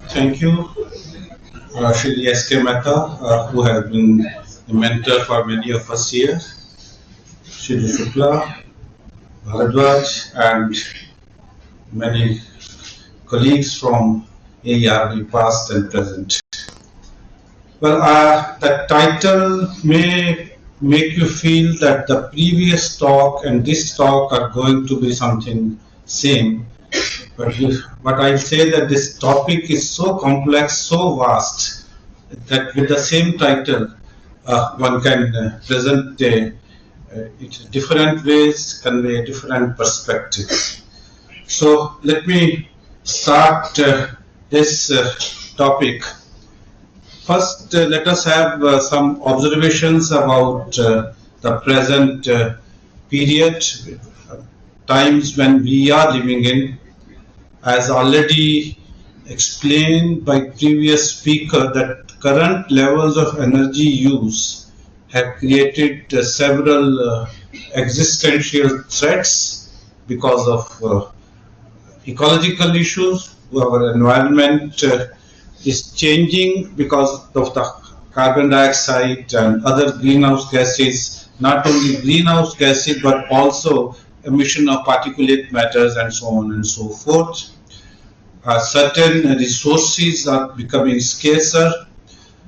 Thank you, Shri S.K. Mehta, who has been a mentor for many of us here, Shri Shukla, Bharadwaj, and many colleagues from AERB past and present. Well, the title may make you feel that the previous talk and this talk are going to be something same, but I'll say that this topic is so complex, so vast, that with the same title, one can present it in different ways, convey a different perspective. So let me start this topic. First, let us have some observations about the present period, times when we are living in. As already explained by previous speaker, that current levels of energy use have created several existential threats because of ecological issues. Our environment is changing because of the carbon dioxide and other greenhouse gases, not only greenhouse gases but also emission of particulate matters and so on and so forth. Certain resources are becoming scarcer,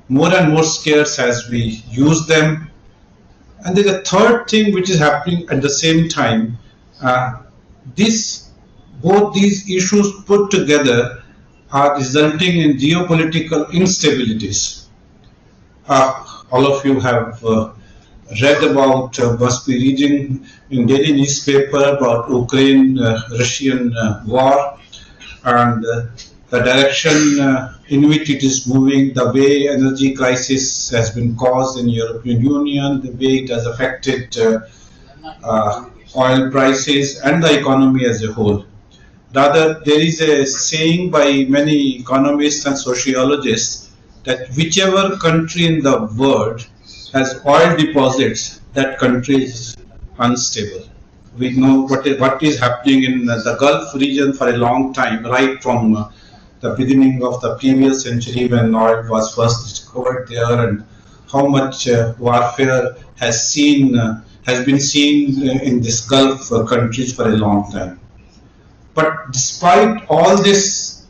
more and more scarce as we use them. And there's a third thing which is happening at the same time. This Both these issues put together are resulting in geopolitical instabilities. All of you have read about, must be reading in daily newspaper about Ukraine-Russian war, and the direction in which it is moving, the way energy crisis has been caused in European Union, the way it has affected oil prices and the economy as a whole. Rather, there is a saying by many economists and sociologists that whichever country in the world has oil deposits, that country is unstable. We know what is happening in the Gulf region for a long time, right from the beginning of the previous century when oil was first discovered there, and how much warfare has been seen in this Gulf countries for a long time. But despite all these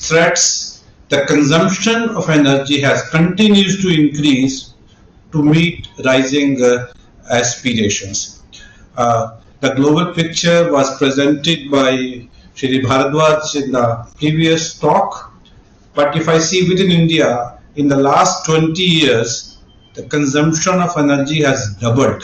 threats, the consumption of energy has continues to increase to meet rising aspirations. The global picture was presented by Shri Bharadwaj in the previous talk. But if I see within India, in the last 20 years, the consumption of energy has doubled.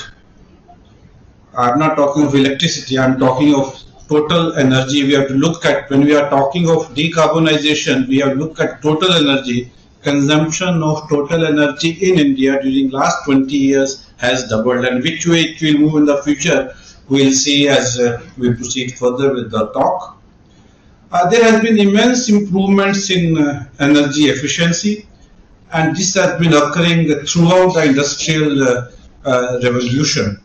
I'm not talking of electricity, I'm talking of total energy. We have to look at, when we are talking of decarbonization, we have to look at total energy. Consumption of total energy in India during last 20 years has doubled, and which way it will move in the future, we'll see as we proceed further with the talk. There has been immense improvements in energy efficiency, and this has been occurring throughout the industrial revolution.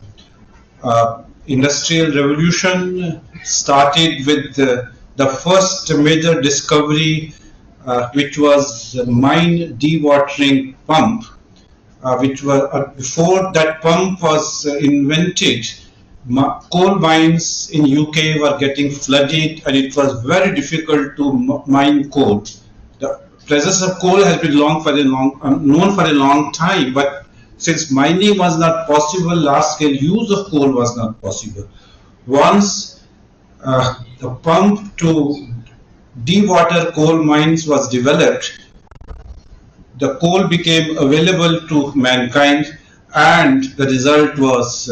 Industrial revolution started with the first major discovery, which was the mine dewatering pump, which was before that pump was invented. Coal mines in UK were getting flooded, and it was very difficult to mine coal. The presence of coal has been known for a long time, but since mining was not possible, large-scale use of coal was not possible. Once the pump to dewater coal mines was developed, the coal became available to mankind, and the result was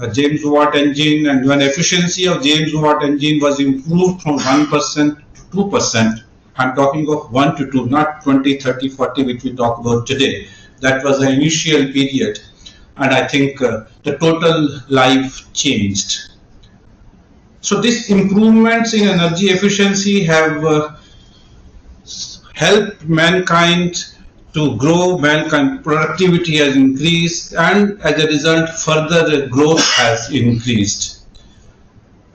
a James Watt engine. And when efficiency of James Watt engine was improved from 1% to 2%, I'm talking of 1 to 2, not 20, 30, 40, which we talk about today. That was the initial period, and I think the total life changed. So these improvements in energy efficiency have helped mankind to grow. Mankind productivity has increased, and as a result, further growth has increased.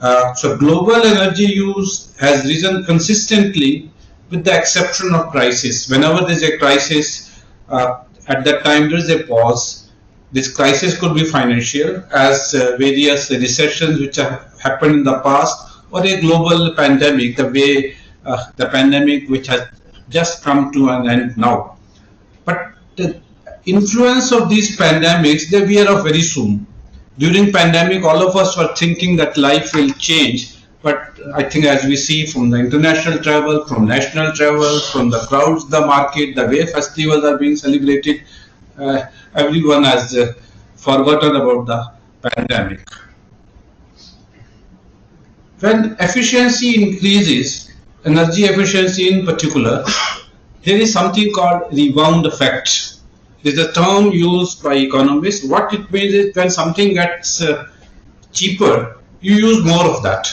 So global energy use has risen consistently with the exception of crisis. Whenever there is a crisis, at that time there is a pause. This crisis could be financial, as various recessions which have happened in the past, or a global pandemic, the way the pandemic which has just come to an end now. But the influence of these pandemics, they wear off very soon. During pandemic, all of us were thinking that life will change. But I think as we see from the international travel, from national travel, from the crowds, the market, the way festivals are being celebrated, everyone has forgotten about the pandemic. When efficiency increases, energy efficiency in particular, there is something called rebound effect. This is a term used by economists. What it means is when something gets cheaper, you use more of that.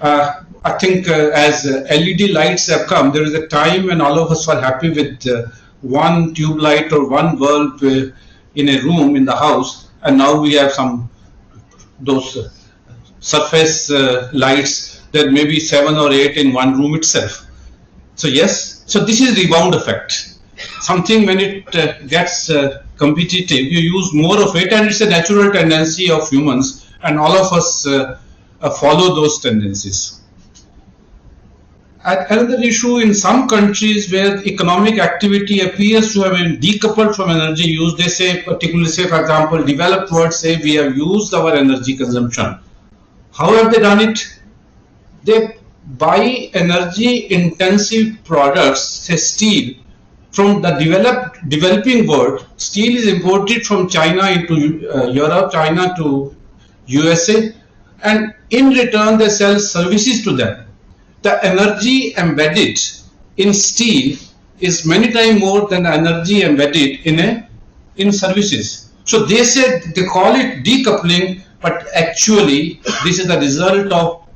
I think as LED lights have come, there is a time when all of us were happy with one tube light or one bulb in a room in the house, and now we have some those surface lights. There may be 7 or 8 in one room itself. So yes, so this is rebound effect. Something when it gets competitive, you use more of it, and it's a natural tendency of humans, and all of us follow those tendencies. Another issue in some countries where economic activity appears to have been decoupled from energy use, they say, particularly say for example, developed world say we have used our energy consumption. How have they done it? They buy energy intensive products, say steel, from the developing world. Steel is imported from China into Europe, China to USA, and in return they sell services to them. The energy embedded in steel is many times more than the energy embedded in services. So they said they call it decoupling, but actually this is the result of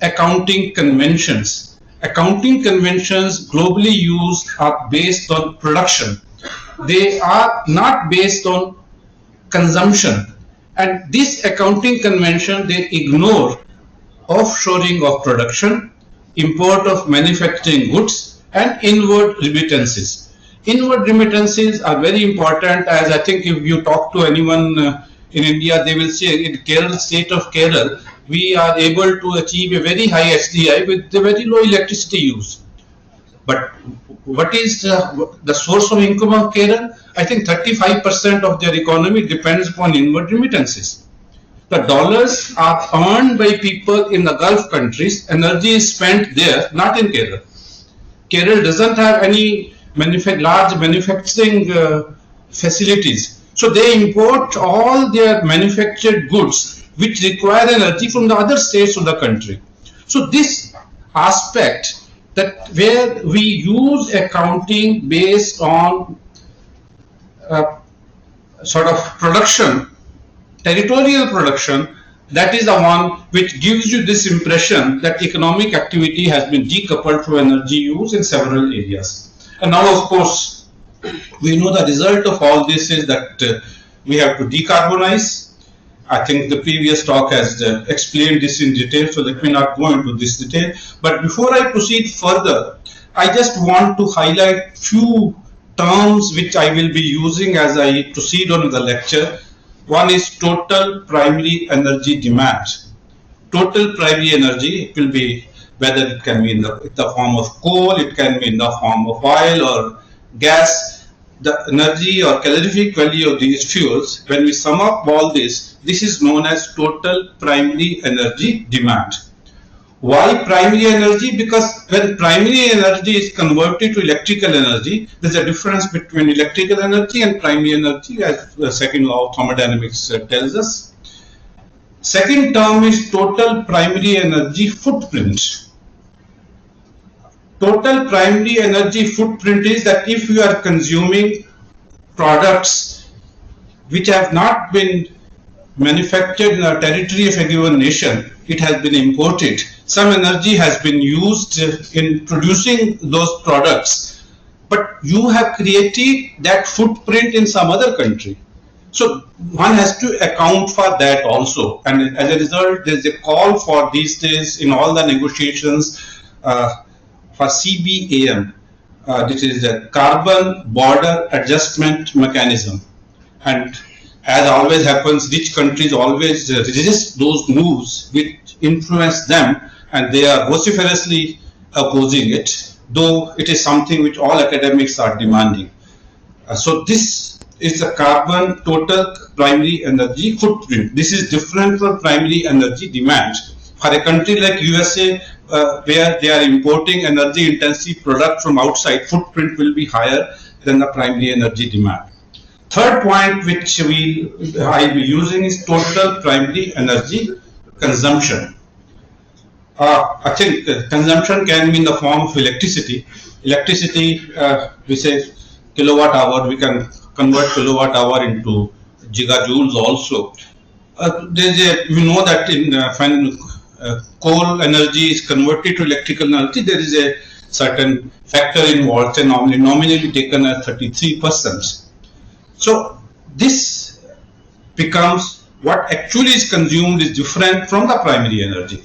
accounting conventions. Accounting conventions globally used are based on production. They are not based on consumption. And this accounting convention, they ignore offshoring of production, import of manufacturing goods, and inward remittances. Inward remittances are very important, as I think if you talk to anyone in India, they will say in Kerala, state of Kerala, we are able to achieve a very high HDI with a very low electricity use. But what is the source of income of Kerala? I think 35% of their economy depends upon inward remittances. The dollars are earned by people in the Gulf countries. Energy is spent there, not in Kerala. Kerala doesn't have any large manufacturing facilities. So they import all their manufactured goods which require energy from the other states of the country. So this aspect, that where we use accounting based on sort of production, territorial production, that is the one which gives you this impression that economic activity has been decoupled from energy use in several areas. And now, of course, we know the result of all this is that we have to decarbonize. I think the previous talk has explained this in detail, so let me not go into this detail. But before I proceed further, I just want to highlight few terms which I will be using as I proceed on the lecture. One is total primary energy demand. Total primary energy, it will be whether it can be in the form of coal, it can be in the form of oil or gas. The energy or calorific value of these fuels, when we sum up all this, this is known as total primary energy demand. Why primary energy? Because when primary energy is converted to electrical energy, there's a difference between electrical energy and primary energy, as the second law of thermodynamics tells us. Second term is total primary energy footprint. Total primary energy footprint is that if you are consuming products which have not been manufactured in the territory of a given nation, it has been imported. Some energy has been used in producing those products, but you have created that footprint in some other country. So one has to account for that also, and as a result, there is a call for these days in all the negotiations for CBAM. This is a carbon border adjustment mechanism, and as always happens, rich countries always resist those moves which influence them, and they are vociferously opposing it, though it is something which all academics are demanding. So this is the carbon total primary energy footprint. This is different from primary energy demand. For a country like USA, where they are importing energy intensive product from outside, footprint will be higher than the primary energy demand. Third point which I'll be using is total primary energy consumption. I think consumption can be in the form of electricity. Electricity, we say kilowatt hour, we can convert kilowatt hour into gigajoules also. We know that when coal energy is converted to electrical energy, there is a certain factor involved, and nominally taken as 33%. So this becomes what actually is consumed is different from the primary energy.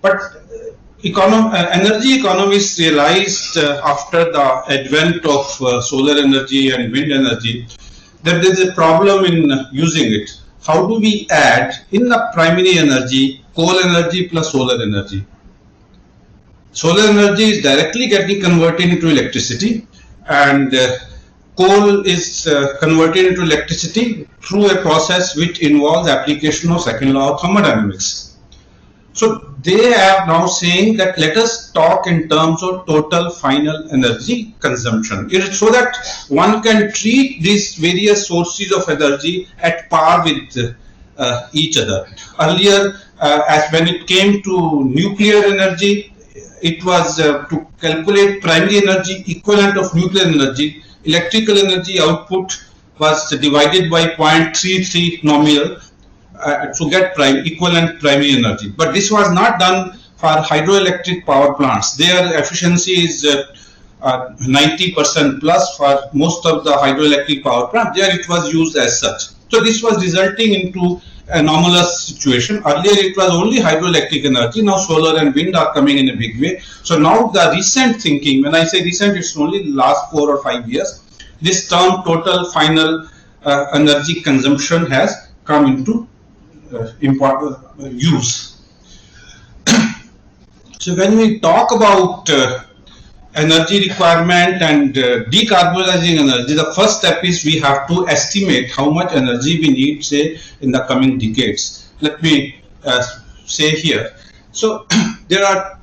But energy economists realized after the advent of solar energy and wind energy that there is a problem in using it. How do we add in the primary energy coal energy plus solar energy? Solar energy is directly getting converted into electricity, and coal is converted into electricity through a process which involves application of second law of thermodynamics. So they are now saying that let us talk in terms of total final energy consumption. It is so that one can treat these various sources of energy at par with each other. Earlier, as when it came to nuclear energy, it was to calculate primary energy equivalent of nuclear energy. Electrical energy output was divided by 0.33 nominal to get equivalent primary energy. But this was not done for hydroelectric power plants. Their efficiency is 90% plus for most of the hydroelectric power plants. There it was used as such. So this was resulting into anomalous situation. Earlier it was only hydroelectric energy. Now solar and wind are coming in a big way. So now the recent thinking, when I say recent, it's only last 4 or 5 years, this term total final energy consumption has come into important use. So when we talk about energy requirement and decarbonizing energy, the first step is we have to estimate how much energy we need, say, in the coming decades. Let me say here. So there are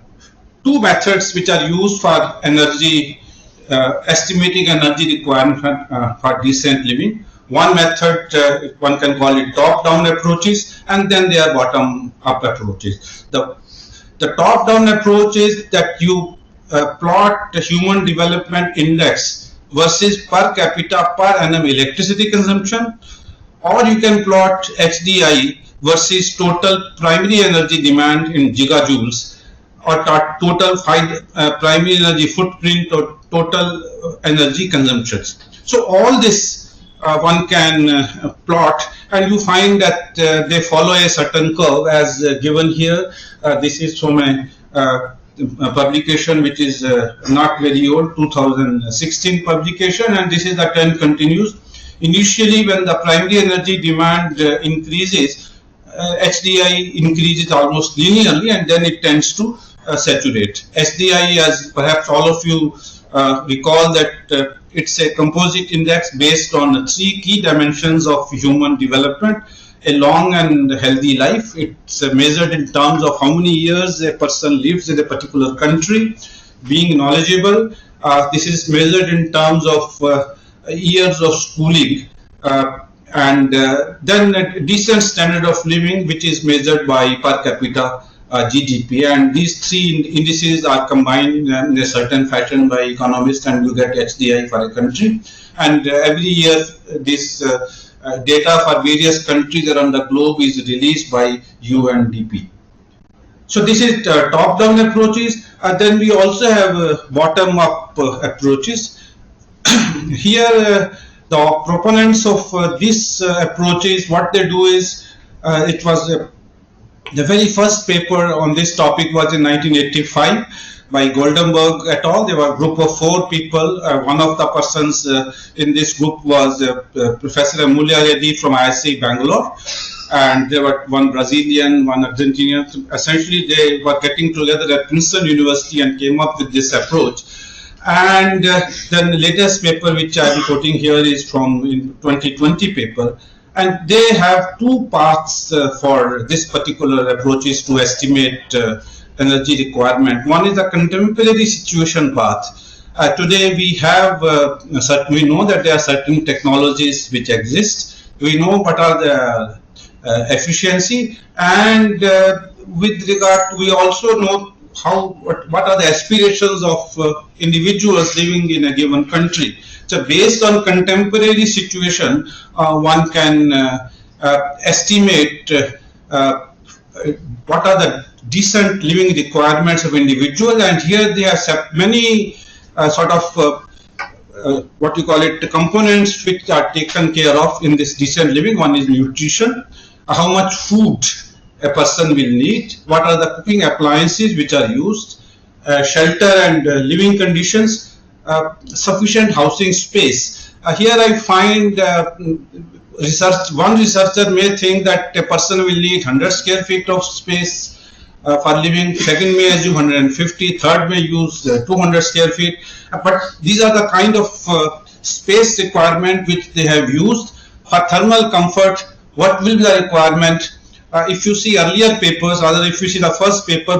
two methods which are used for energy estimating energy requirement for decent living. One method, one can call it top-down approaches, and then there are bottom-up approaches. The top-down approach is that you plot the human development index versus per capita per annum electricity consumption, or you can plot HDI versus total primary energy demand in gigajoules, or total primary energy footprint or total energy consumptions. So all this one can plot, and you find that they follow a certain curve as given here. This is from a publication which is not very old, 2016 publication, and this is the trend continues. Initially, when the primary energy demand increases, HDI increases almost linearly, and then it tends to saturate. HDI, as perhaps all of you recall, that it's a composite index based on 3 key dimensions of human development. A long and healthy life. It's measured in terms of how many years a person lives in a particular country. Being knowledgeable. This is measured in terms of years of schooling. And then a decent standard of living, which is measured by per capita GDP, and these 3 indices are combined in a certain fashion by economists, and you get HDI for a country. And every year this data for various countries around the globe is released by UNDP. So this is top-down approaches. Then we also have bottom-up approaches. Here The proponents of this approaches, what they do is, it was the very first paper on this topic was in 1985 by Goldenberg et al. There were a group of 4 people. One of the persons in this group was Professor Amulya Reddy from IISc Bangalore, and there were one Brazilian, one Argentinian. Essentially, they were getting together at Princeton University and came up with this approach. And then the latest paper which I am quoting here is from 2020 paper. And they have 2 paths for this particular approaches to estimate energy requirement. One is the contemporary situation path. Today we have, we know that there are certain technologies which exist. We know what are the efficiency, and with regard, we also know what are the aspirations of individuals living in a given country. So based on contemporary situation, one can estimate what are the decent living requirements of individuals, and here they have many sort of what you call it, components which are taken care of in this decent living. One is nutrition, how much food a person will need, what are the cooking appliances which are used, shelter and living conditions, sufficient housing space. Here I find one researcher may think that a person will need 100 square feet of space for living, second may assume 150, third may use 200 square feet, but these are the kind of space requirement which they have used. For thermal comfort, what will be the requirement? If you see earlier papers, rather if you see the first paper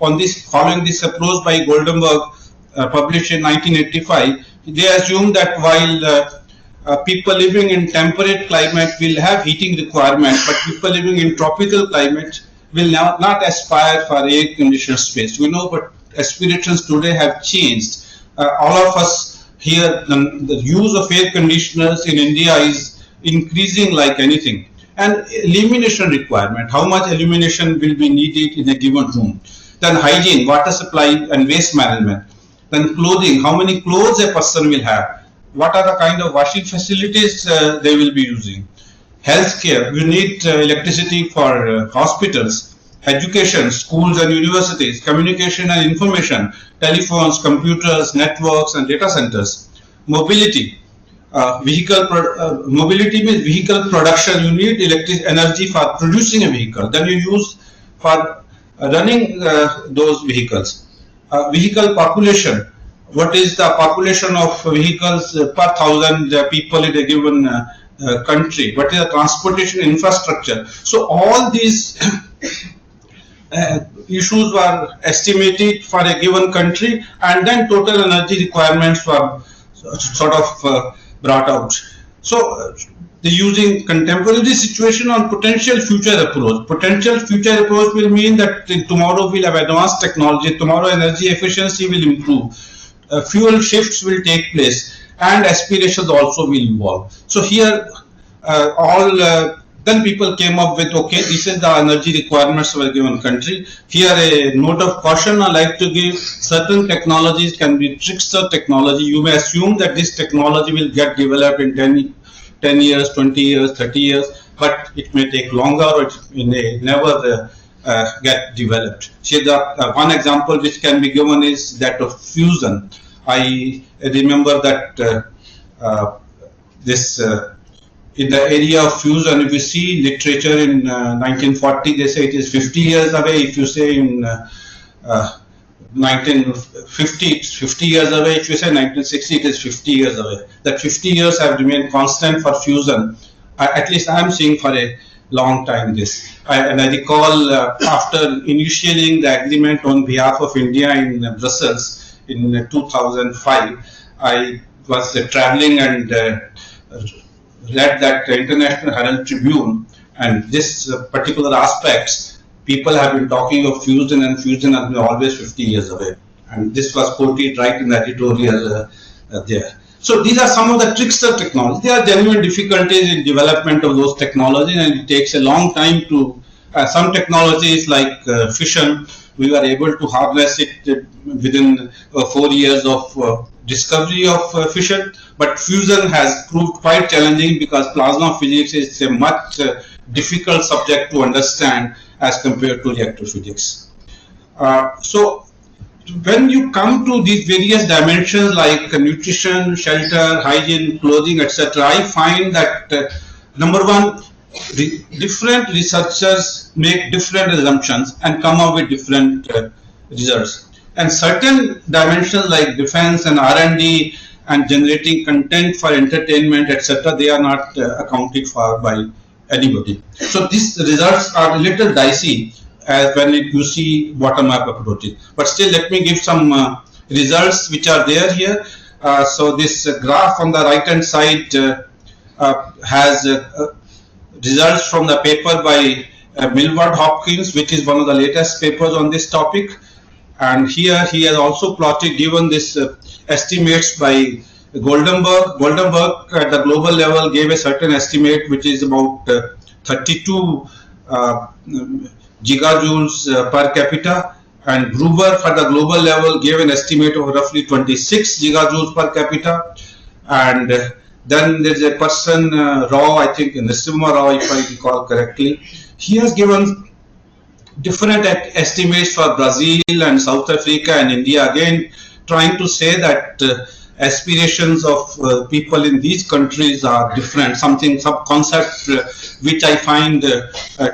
on this, following this approach by Goldenberg, published in 1985, they assume that while people living in temperate climate will have heating requirement, but people living in tropical climate will not aspire for air conditioned space. We know, but aspirations today have changed. All of us here, the use of air conditioners in India is increasing like anything. And illumination requirement, how much illumination will be needed in a given room. Then hygiene, water supply and waste management. Then clothing, how many clothes a person will have. What are the kind of washing facilities they will be using. Healthcare, we need electricity for hospitals. Education, schools and universities. Communication and information, telephones, computers, networks and data centers. Mobility. Mobility means vehicle production. You need electric energy for producing a vehicle. Then you use for running those vehicles. Vehicle population. What is the population of vehicles per 1,000 people in a given country? What is the transportation infrastructure? So all these issues were estimated for a given country, and then total energy requirements were sort of brought out. So using contemporary situation on potential future approach. Potential future approach will mean that tomorrow we'll have advanced technology, tomorrow energy efficiency will improve, fuel shifts will take place, and aspirations also will evolve. So here then people came up with, okay, this is the energy requirements of a given country. Here a note of caution I like to give: certain technologies can be trickster technology. You may assume that this technology will get developed in 10 years, 20 years, 30 years, but it may take longer, or it may never get developed. See, the one example which can be given is that of fusion. I remember that in the area of fusion, if you see literature in 1940, they say it is 50 years away. If you say in 1950, it's 50 years away. If you say 1960, it is 50 years away. That 50 years have remained constant for fusion. At least I am seeing for a long time this. And I recall after initiating the agreement on behalf of India in Brussels in 2005, I was traveling and read that International Herald Tribune, and this particular aspects, people have been talking of fusion, and fusion has been always 50 years away. And this was quoted right in the editorial there. So these are some of the trickster technologies. There are genuine difficulties in development of those technologies, and it takes a long time to Some technologies like fission, we were able to harness it within 4 years of discovery of fission, but fusion has proved quite challenging because plasma physics is a much difficult subject to understand as compared to reactor physics. So when you come to these various dimensions like nutrition, shelter, hygiene, clothing, etc., I find that number one, different researchers make different assumptions and come up with different results. And certain dimensions like defense and R&D and generating content for entertainment, etc., they are not accounted for by anybody. So these results are a little dicey as when you see bottom-up approaches. But still, let me give some results which are there here. So this graph on the right-hand side has results from the paper by Millward Hopkins, which is one of the latest papers on this topic. And here he has also plotted, given this estimates by Goldenberg. Goldenberg at the global level gave a certain estimate which is about 32 gigajoules per capita, and Grover for the global level gave an estimate of roughly 26 gigajoules per capita. And then there is a person, Rao, I think Nrsimha Rao, if I recall correctly, he has given different estimates for Brazil and South Africa and India, again trying to say that aspirations of people in these countries are different, some concept which I find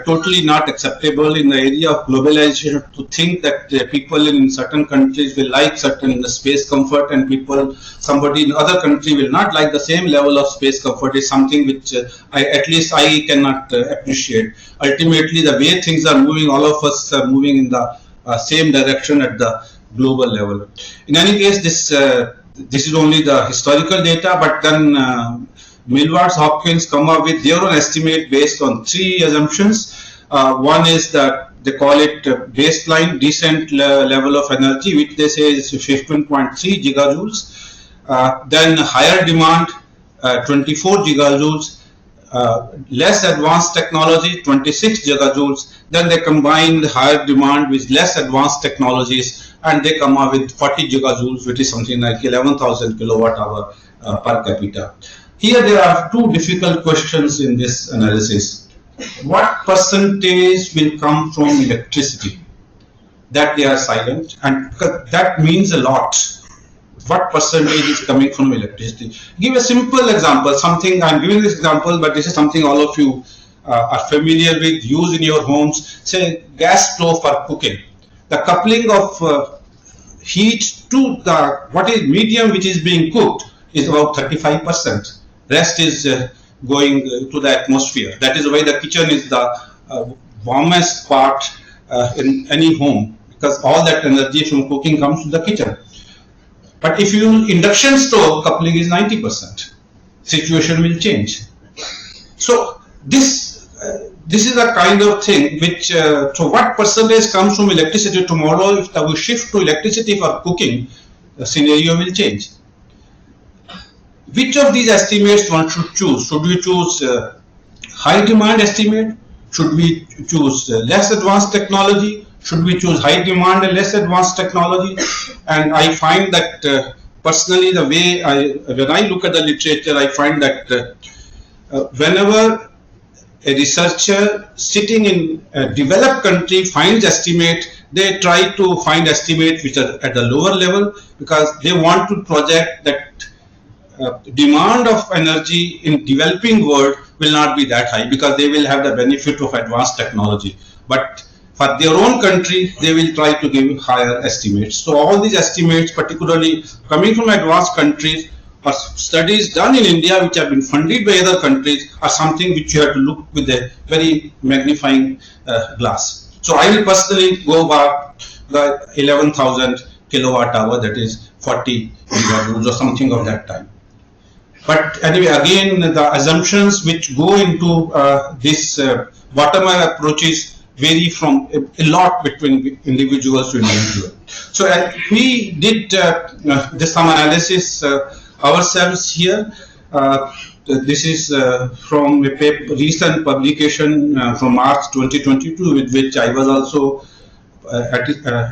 totally not acceptable in the area of globalization, to think that people in certain countries will like certain space comfort and somebody in other country will not like the same level of space comfort is something which at least I cannot appreciate. Ultimately, the way things are moving, all of us are moving in the same direction at the global level. In any case, this is only the historical data, but then Millward Hopkins come up with their own estimate based on three assumptions. One is that they call it baseline decent level of energy, which they say is 15.3 gigajoules. Then higher demand, 24 gigajoules. Less advanced technology, 26 gigajoules. Then they combine the higher demand with less advanced technologies, and they come up with 40 gigajoules, which is something like 11,000 kilowatt hour per capita. Here there are two difficult questions in this analysis. What percentage will come from electricity? That they are silent, and that means a lot. What percentage is coming from electricity? Give a simple example, something, I'm giving this example, but this is something all of you are familiar with, use in your homes. Say gas stove for cooking. The coupling of heat to the medium which is being cooked is about 35%. Rest is going to the atmosphere. That is why the kitchen is the warmest part in any home, because all that energy from cooking comes to the kitchen. But if you use induction stove, coupling is 90%. Situation will change. So this is a kind of thing which, so what percentage comes from electricity tomorrow? If we shift to electricity for cooking, the scenario will change. Which of these estimates one should choose? Should we choose high demand estimate? Should we choose less advanced technology? Should we choose high demand and less advanced technology? And I find that personally, the way when I look at the literature, I find that whenever a researcher sitting in a developed country finds estimate, they try to find estimates which are at the lower level, because they want to project that demand of energy in developing world will not be that high, because they will have the benefit of advanced technology. But for their own country, they will try to give higher estimates. So all these estimates, particularly coming from advanced countries, or studies done in India which have been funded by other countries, are something which you have to look with a very magnifying glass. So I will personally go back the 11,000 kilowatt hour, that is 40 gigajoules or something of that time. But anyway, again, the assumptions which go into this bottom-up approaches vary from a lot between individuals to individual. So we did some analysis ourselves here. this is from a recent publication from March 2022, with which I was also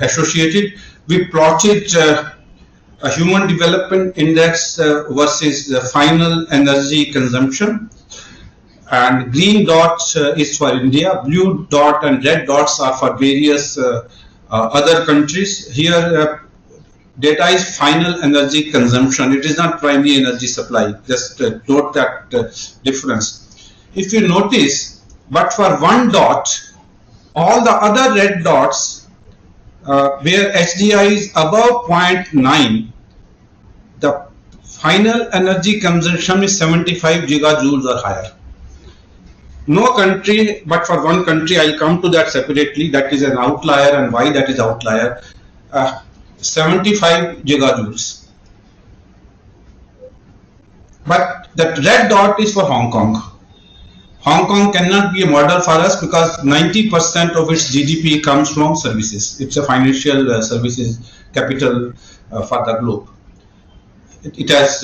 associated. We plotted a human development index versus the final energy consumption. And green dot is for India, blue dot and red dots are for various other countries. Here data is final energy consumption. It is not primary energy supply. Just note that difference. If you notice, but for one dot, all the other red dots where HDI is above 0.9, the final energy consumption is 75 gigajoules or higher. No country, but for one country, I'll come to that separately, that is an outlier, and why that is outlier, 75 gigajoules. But that red dot is for Hong Kong. Hong Kong cannot be a model for us because 90% of its GDP comes from services. It's a financial services capital for the globe. It has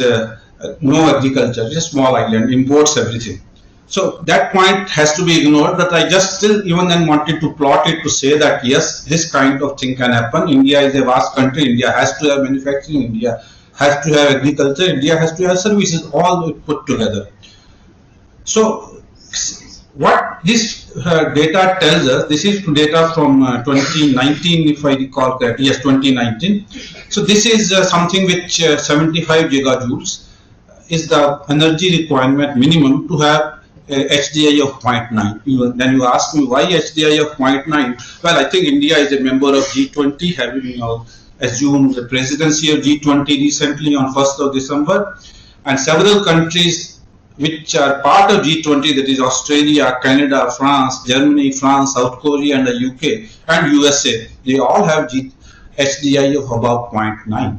no agriculture, it's a small island, imports everything. So that point has to be ignored, but I just still even then wanted to plot it to say that yes, this kind of thing can happen. India is a vast country. India has to have manufacturing. India has to have agriculture. India has to have services, all put together. So what this data tells us, this is data from 2019, if I recall correctly, yes, 2019. So this is something which 75 gigajoules is the energy requirement minimum to have HDI of 0.9. Then you ask me why HDI of 0.9? Well, I think India is a member of G20, having assumed the presidency of G20 recently on 1st of December, and several countries which are part of G20, that is Australia, Canada, France, Germany, South Korea, and the UK and USA, they all have HDI of about 0.9.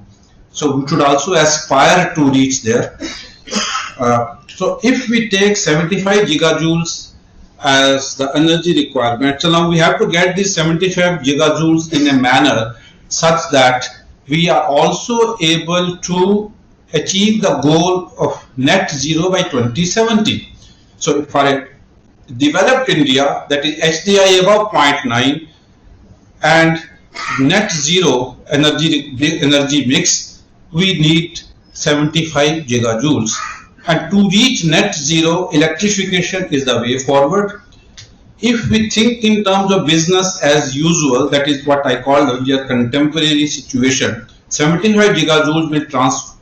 So we should also aspire to reach there. So if we take 75 gigajoules as the energy requirement, so now we have to get these 75 gigajoules in a manner such that we are also able to achieve the goal of net zero by 2070. So for a developed India, that is HDI above 0.9 and net zero energy mix, we need 75 gigajoules. And to reach net zero, electrification is the way forward. If we think in terms of business as usual, that is what I called earlier contemporary situation, 75 gigajoules will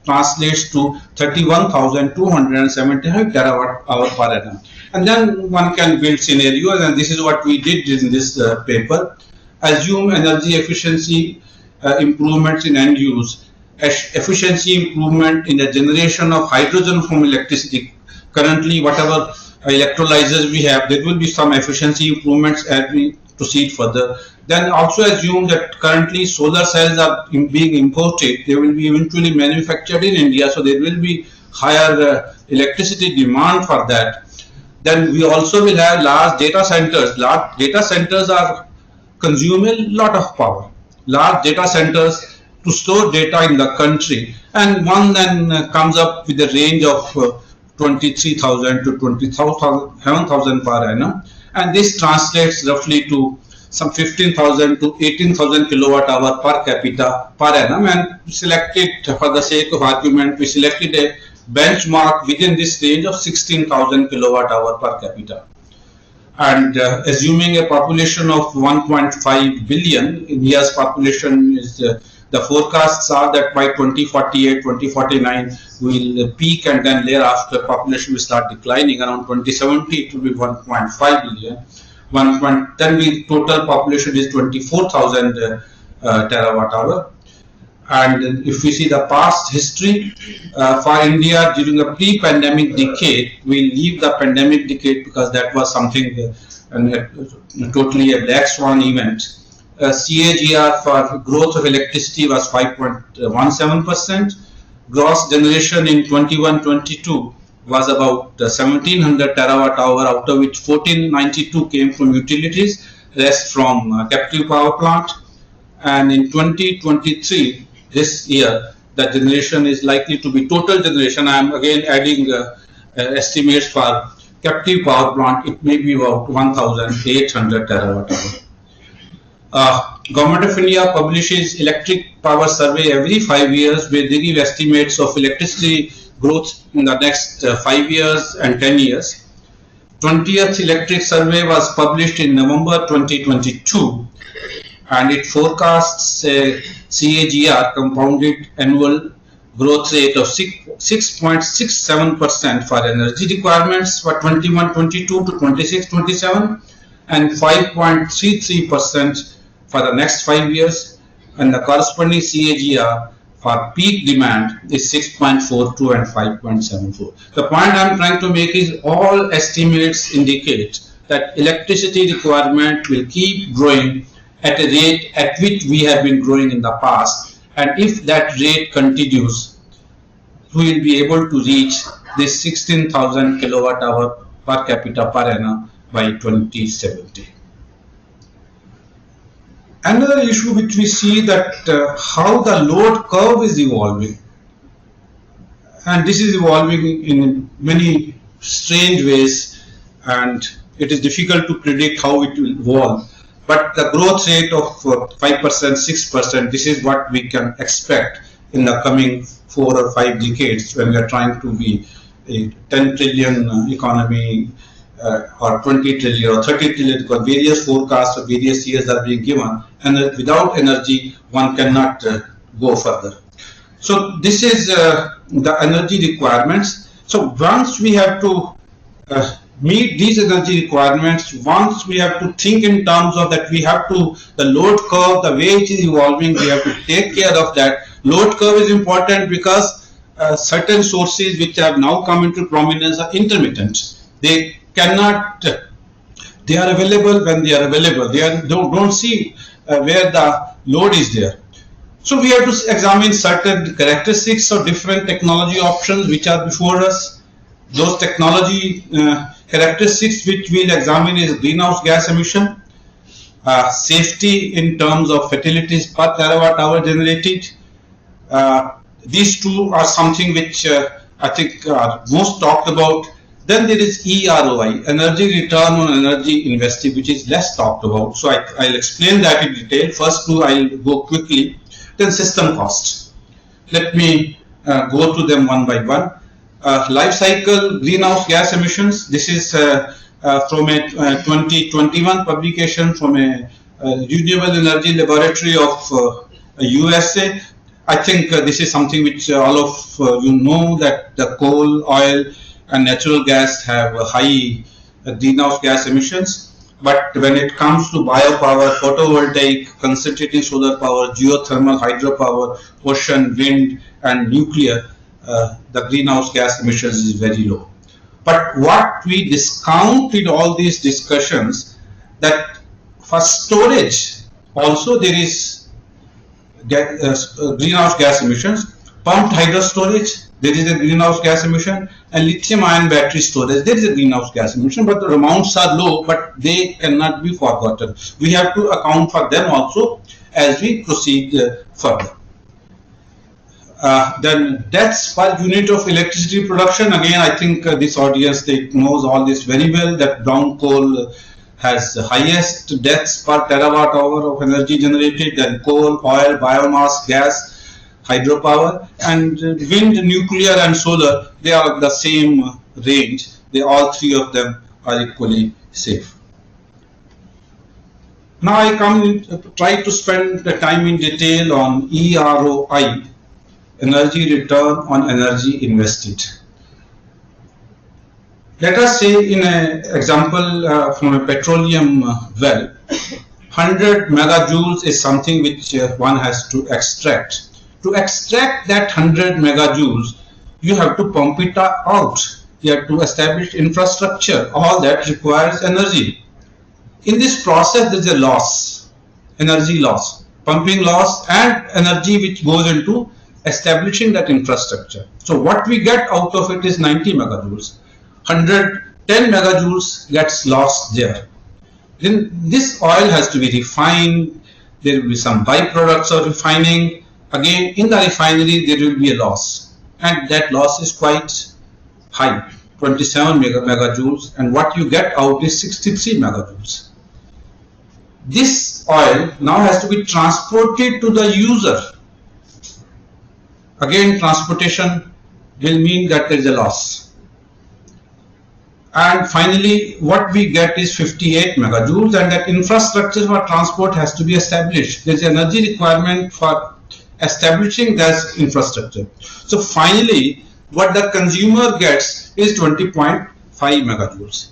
translates to 31,275 terawatt hour per annum. And then one can build scenarios, and this is what we did in this paper. Assume energy efficiency improvements in end use, efficiency improvement in the generation of hydrogen from electricity. Currently, whatever electrolyzers we have, there will be some efficiency improvements as we proceed further. Then also assume that currently solar cells are being imported. They will be eventually manufactured in India, so there will be higher electricity demand for that. Then we also will have large data centers. Large data centers are consume a lot of power. Large data centers to store data in the country, and one then comes up with a range of 23,000 to 27,000 per annum, and this translates roughly to some 15,000 to 18,000 kilowatt hour per capita per annum. And selected, for the sake of argument, we selected a benchmark within this range of 16,000 kilowatt hour per capita. And assuming a population of 1.5 billion, India's population is the forecasts are that by 2048, 2049 will peak, and then thereafter population will start declining. Around 2070 it will be 1.5 billion. Then the total population is 24,000 terawatt hour. And if we see the past history for India during the pre-pandemic decade, we leave the pandemic decade because that was something totally a black swan event. CAGR for growth of electricity was 5.17%. Gross generation in 21-22 was about 1700 terawatt hour, out of which 1492 came from utilities, rest from captive power plant. And in 2023, this year, the generation is likely to be total generation. I am again adding estimates for captive power plant, it may be about 1,800 terawatt hour. Government of India publishes electric power survey every 5 years where they give estimates of electricity growth in the next 5 years and 10 years. 20th electric survey was published in November 2022 and it forecasts a CAGR, compounded annual growth rate of 6.67% for energy requirements for 21-22 to 26-27 and 5.33% for the next 5 years, and the corresponding CAGR for peak demand is 6.42 and 5.74. The point I am trying to make is all estimates indicate that electricity requirement will keep growing at a rate at which we have been growing in the past, and if that rate continues, we will be able to reach this 16,000 kilowatt hour per capita per annum by 2070. Another issue which we see that how the load curve is evolving, and this is evolving in many strange ways, and it is difficult to predict how it will evolve. But the growth rate of 5%, 6%, this is what we can expect in the coming 4 or 5 decades when we are trying to be a 10 trillion economy or 20 trillion or 30 trillion, because various forecasts of various years are being given, and without energy one cannot go further. So this is the energy requirements. So once we have to meet these energy requirements, once we have to think in terms of that, we have to, the load curve, the way it is evolving, we have to take care of that. Load curve is important because certain sources which have now come into prominence are intermittent. They cannot, they are available when they are available. They are, don't see where the load is there. So we have to examine certain characteristics of different technology options which are before us. Those technology characteristics which we will examine is greenhouse gas emission, safety in terms of fatalities per terawatt hour generated. These two are something which I think are most talked about. Then there is EROI, energy return on energy invested, which is less talked about. So I'll explain that in detail. First two I'll go quickly. Then system costs. Let me go through them one by one. Life cycle greenhouse gas emissions. This is from a 2021 publication from a renewable energy laboratory of USA. I think this is something which all of you know, that the coal, oil and natural gas have high greenhouse gas emissions. But when it comes to biopower, photovoltaic, concentrating solar power, geothermal, hydropower, ocean, wind and nuclear, the greenhouse gas emissions is very low. But what we discount in all these discussions, that for storage also there is greenhouse gas emissions. Pumped hydro storage, there is a greenhouse gas emission, and lithium ion battery storage, there is a greenhouse gas emission, but the amounts are low, but they cannot be forgotten. We have to account for them also as we proceed further. Then deaths per unit of electricity production. Again, I think this audience knows all this very well, that brown coal has the highest deaths per terawatt hour of energy generated, then coal, oil, biomass, gas, hydropower, and wind, nuclear and solar, they are the same range. All three of them are equally safe. Now I try to spend the time in detail on EROI, energy return on energy invested. Let us say in an example from a petroleum well, 100 megajoules is something which one has to extract. To extract that 100 megajoules, you have to pump it out. You have to establish infrastructure. All that requires energy. In this process, there is a loss, energy loss, pumping loss, and energy which goes into establishing that infrastructure. So what we get out of it is 90 megajoules. 110 megajoules gets lost there. Then this oil has to be refined. There will be some byproducts of refining. Again, in the refinery there will be a loss, and that loss is quite high, 27 megajoules, and what you get out is 63 megajoules. This oil now has to be transported to the user. Again, transportation will mean that there is a loss. And finally, what we get is 58 megajoules, and that infrastructure for transport has to be established. There is energy requirement for establishing that infrastructure. So finally, what the consumer gets is 20.5 megajoules.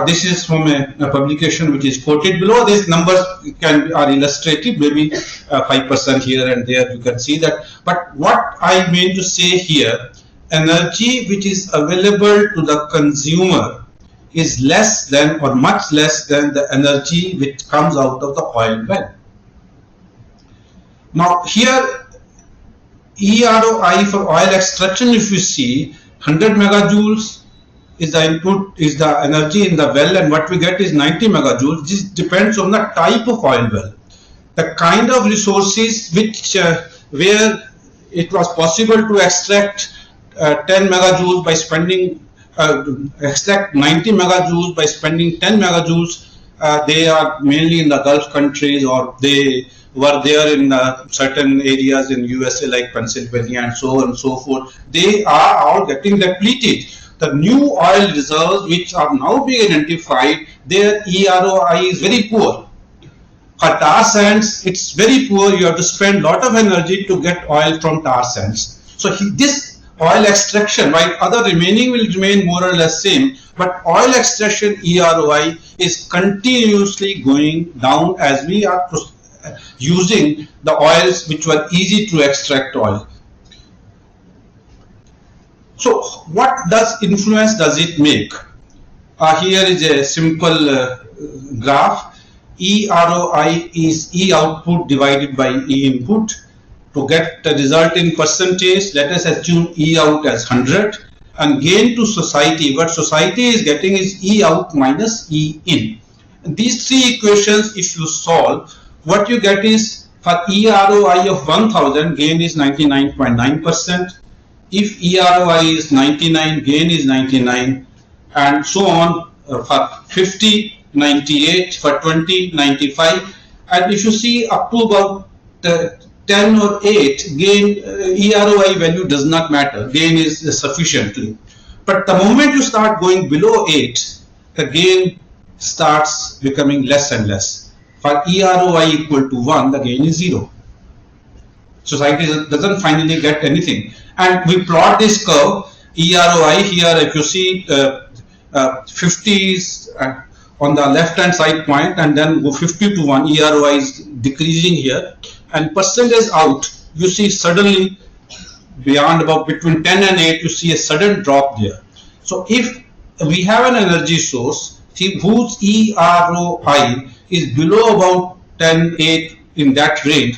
This is from a publication which is quoted below. These numbers are illustrative, maybe 5% here and there, you can see that. But what I mean to say here, energy which is available to the consumer is less than or much less than the energy which comes out of the oil well. Now here, EROI for oil extraction, if you see, 100 megajoules is the input, is the energy in the well, and what we get is 90 megajoules. This depends on the type of oil well, the kind of resources which where it was possible to extract 10 megajoules by spending extract 90 megajoules by spending 10 megajoules. They are mainly in the Gulf countries, or they were there in certain areas in USA like Pennsylvania and so on and so forth. They are all getting depleted. The new oil reserves which are now being identified, their EROI is very poor. For tar sands, it's very poor. You have to spend a lot of energy to get oil from tar sands. So this oil extraction, while other remaining will remain more or less same, but oil extraction EROI is continuously going down as we are using the oils which were easy to extract oil. So what influence does it make? Here is a simple graph. EROI is E output divided by E input. To get the result in percentage, let us assume E out as 100, and gain to society, what society is getting is E out minus E in. And these three equations, if you solve, what you get is for EROI of 1000, gain is 99.9%. If EROI is 99, gain is 99, and so on. For 50, 98, for 20, 95, and if you see up to about 10 or 8, gain EROI value does not matter, gain is sufficiently. But the moment you start going below 8, the gain starts becoming less and less. For EROI equal to 1, the gain is 0. Society doesn't finally get anything. And we plot this curve, EROI here, if you see 50 is on the left hand side point, and then go 50 to 1, EROI is decreasing here, and percentage out, you see suddenly beyond about between 10 and 8, you see a sudden drop there. So if we have an energy source whose EROI is below about 10, 8 in that range,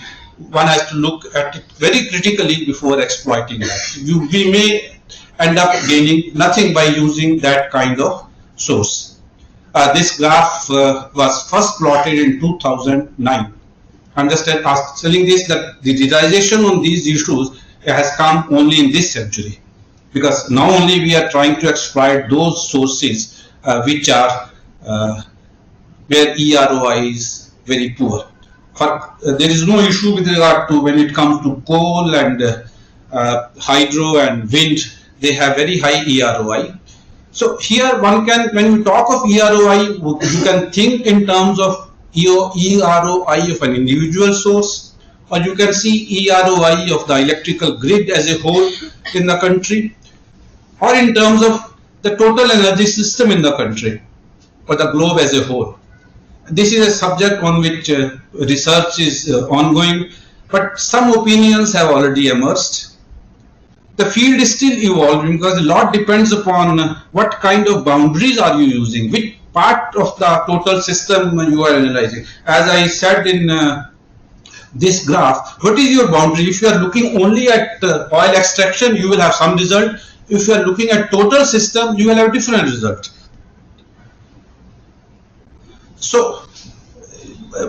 one has to look at it very critically before exploiting that. We may end up gaining nothing by using that kind of source. This graph was first plotted in 2009. Understand, telling this that the realization on these issues has come only in this century, because now only we are trying to exploit those sources which are where EROI is very poor. There is no issue with regard to when it comes to coal and hydro and wind. They have very high EROI. So here one can, when we talk of EROI, you can think in terms of EROI of an individual source, or you can see EROI of the electrical grid as a whole in the country, or in terms of the total energy system in the country or the globe as a whole. This is a subject on which research is ongoing, but some opinions have already emerged. The field is still evolving because a lot depends upon what kind of boundaries are you using, which part of the total system you are analyzing. As I said in this graph, what is your boundary? If you are looking only at oil extraction, you will have some result. If you are looking at total system, you will have a different result. So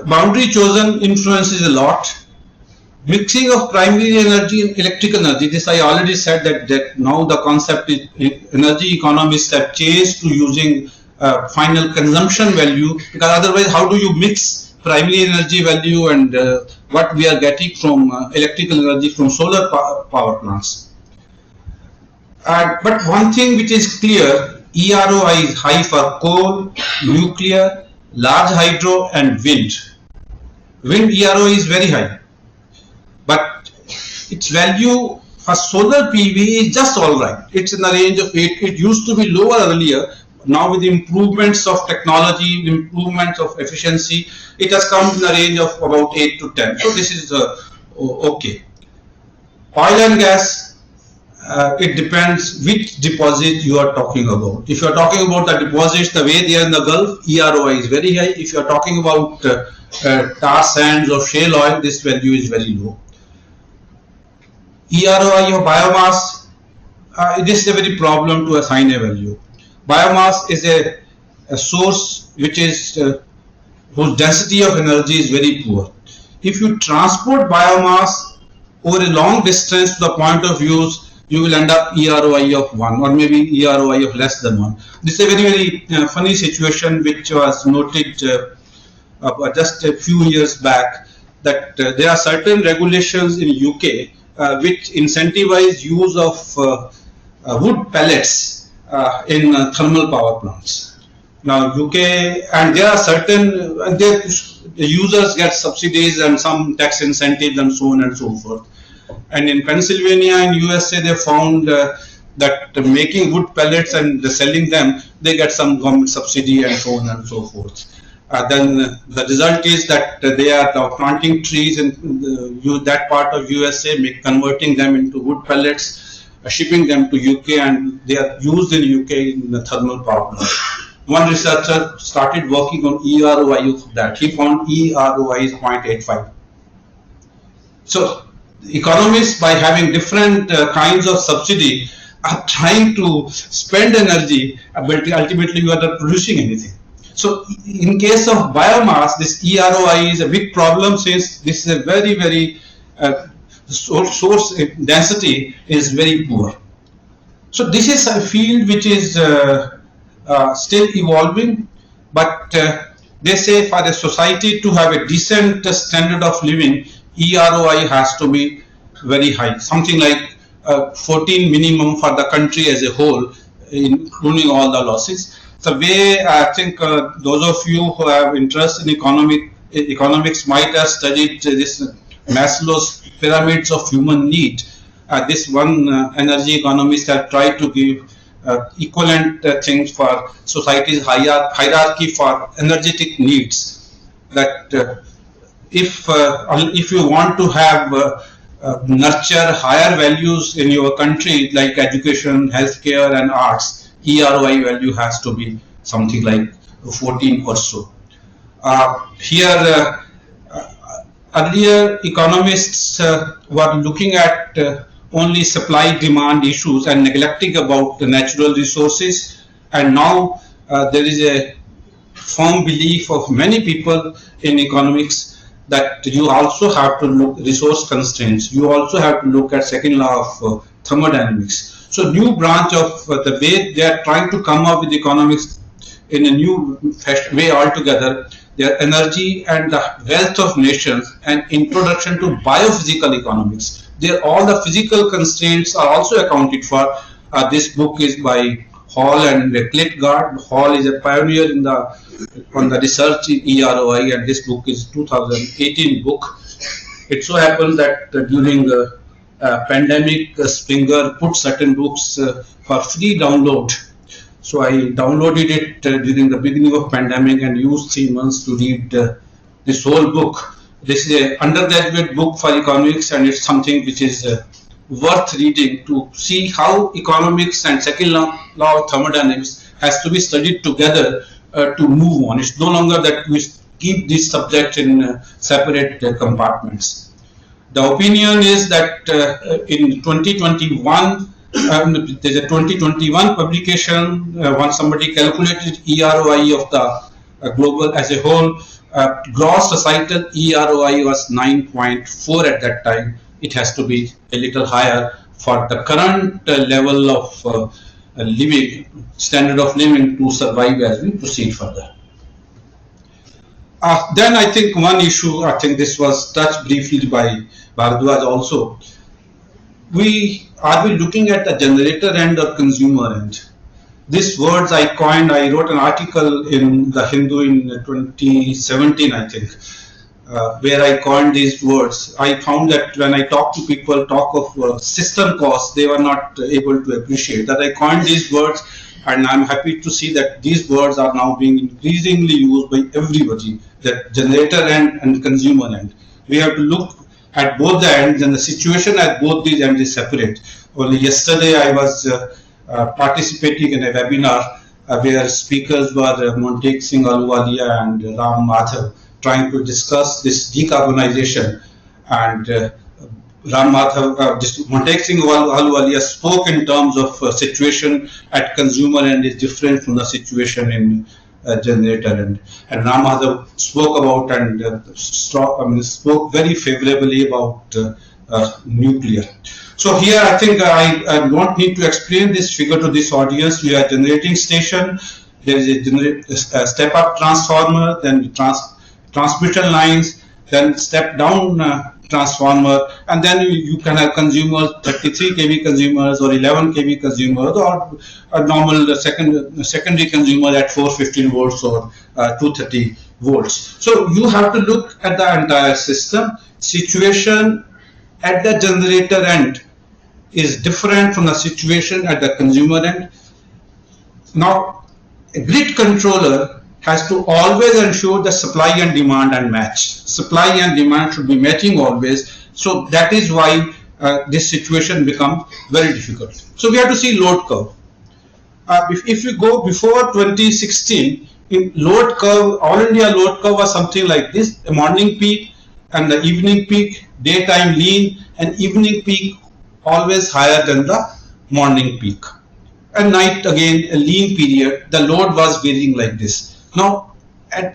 boundary chosen influences a lot. Mixing of primary energy and electrical energy. This I already said that now the concept is energy economists have changed to using final consumption value, because otherwise how do you mix primary energy value and what we are getting from electrical energy from solar power plants. But one thing which is clear, EROI is high for coal, nuclear, large hydro and wind. Wind EROI is very high, but its value for solar PV is just alright. It's in the range of 8. It used to be lower earlier. Now with the improvements of technology, improvements of efficiency, it has come in the range of about 8 to 10. So this is okay. Oil and gas, it depends which deposit you are talking about. If you are talking about the deposits the way they are in the Gulf, EROI is very high. If you are talking about tar sands or shale oil, this value is very low. EROI of biomass, this is a very problem to assign a value. Biomass is a source which is whose density of energy is very poor. If you transport biomass over a long distance to the point of use, you will end up EROI of 1 or maybe EROI of less than 1. This is a very funny situation which was noted just a few years back, that there are certain regulations in UK which incentivize use of wood pellets in thermal power plants. Now UK, and there are certain the users get subsidies and some tax incentives and so on and so forth. And in Pennsylvania and USA, they found that making wood pellets and selling them, they get some government subsidy and so on and so forth. Then the result is that they are now planting trees in that part of USA, converting them into wood pellets, shipping them to UK, and they are used in UK in the thermal power plant. One researcher started working on EROI of that. He found EROI is 0.85. So economists, by having different kinds of subsidy, are trying to spend energy, but ultimately you are not producing anything. So in case of biomass, this EROI is a big problem, since this is a very source density is very poor. So this is a field which is still evolving, but they say for a society to have a decent standard of living, EROI has to be very high, something like 14 minimum for the country as a whole, including all the losses. The way I think those of you who have interest in economics might have studied this Maslow's pyramids of human need. This one energy economist have tried to give equivalent things for society's hierarchy for energetic needs. That if you want to have nurture higher values in your country like education, healthcare, and arts, EROI value has to be something like 14 or so. Earlier economists were looking at only supply-demand issues and neglecting about the natural resources, and now there is a firm belief of many people in economics that you also have to look resource constraints. You also have to look at second law of thermodynamics. So new branch of the way they are trying to come up with economics in a new way altogether. Their energy and the wealth of nations and introduction to biophysical economics. There all the physical constraints are also accounted for. This book is by Hall and Klitgard. Hall is a pioneer on the research in EROI, and this book is 2018 book. It so happened that during the pandemic, Springer put certain books for free download. So I downloaded it during the beginning of pandemic and used 3 months to read this whole book. This is an undergraduate book for economics, and it's something which is worth reading to see how economics and second law of thermodynamics has to be studied together to move on. It's no longer that we keep these subjects in separate compartments. The opinion is that in 2021, there's a 2021 publication, once somebody calculated EROI of the global as a whole, Gross societal EROI was 9.4 at that time. It has to be a little higher for the current level of living, standard of living to survive as we proceed further. Then I think one issue, I think this was touched briefly by Bhardwaj also. Are we looking at the generator end or consumer end? These words I coined, I wrote an article in the Hindu in 2017, I think, where I coined these words. I found that when I talk to people, talk of system costs, they were not able to appreciate that I coined these words, and I'm happy to see that these words are now being increasingly used by everybody, that generator end and consumer end. We have to look at both the ends, and the situation at both these ends is separate. Only yesterday I was participating in a webinar where speakers were Montek Singh Ahluwalia and Ram Madhav, trying to discuss this decarbonization. And Ram Madhav, Montek Singh Ahluwalia spoke in terms of situation at consumer end is different from the situation in generator end. And Ram Madhav spoke about and spoke very favorably about nuclear. So here I think I don't need to explain this figure to this audience. We are generating station, there is a step up transformer, then transmission lines, then step down transformer, and then you can have consumers, 33 kV consumers or 11 kV consumers, or a normal secondary consumer at 415 volts or 230 volts. So you have to look at the entire system. Situation at the generator end is different from the situation at the consumer end. Now, a grid controller has to always ensure the supply and demand and match. Supply and demand should be matching always. So that is why this situation becomes very difficult. So we have to see load curve. If we go before 2016, in load curve, all India load curve was something like this: a morning peak and the evening peak, daytime lean, and evening peak always higher than the morning peak. And night again a lean period, the load was varying like this. Now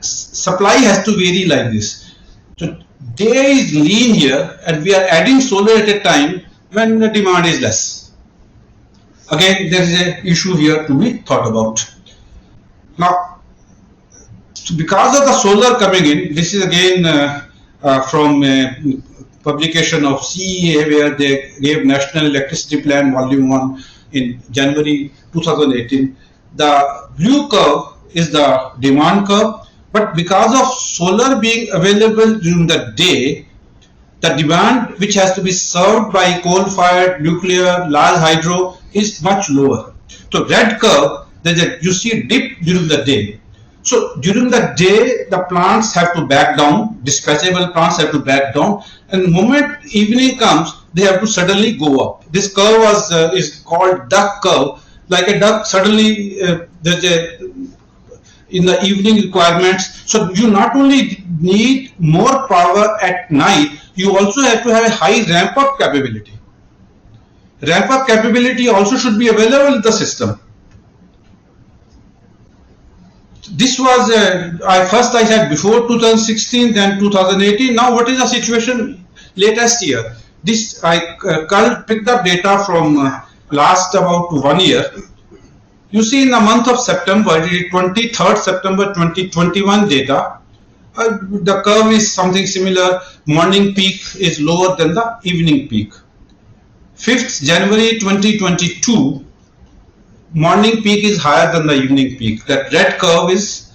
supply has to vary like this. So day is lean here, and we are adding solar at a time when the demand is less. Again, there is an issue here to be thought about. Now, because of the solar coming in, this is again from publication of CEA, where they gave National Electricity Plan Volume 1 in January 2018. The blue curve is the demand curve, but because of solar being available during the day, the demand which has to be served by coal-fired, nuclear, large hydro is much lower. So red curve, you see a dip during the day. So during the day, the plants have to back down, dispatchable plants have to back down, and the moment evening comes, they have to suddenly go up. This curve is called duck curve. Like a duck, suddenly there's in the evening requirements. So you not only need more power at night, you also have to have a high ramp up capability. Ramp up capability also should be available in the system. This was first I said before 2016, then 2018. Now what is the situation latest year? This I picked up data from last about 1 year. You see, in the month of September, 23rd September 2021 data, the curve is something similar. Morning peak is lower than the evening peak. 5th January 2022, morning peak is higher than the evening peak. That red curve is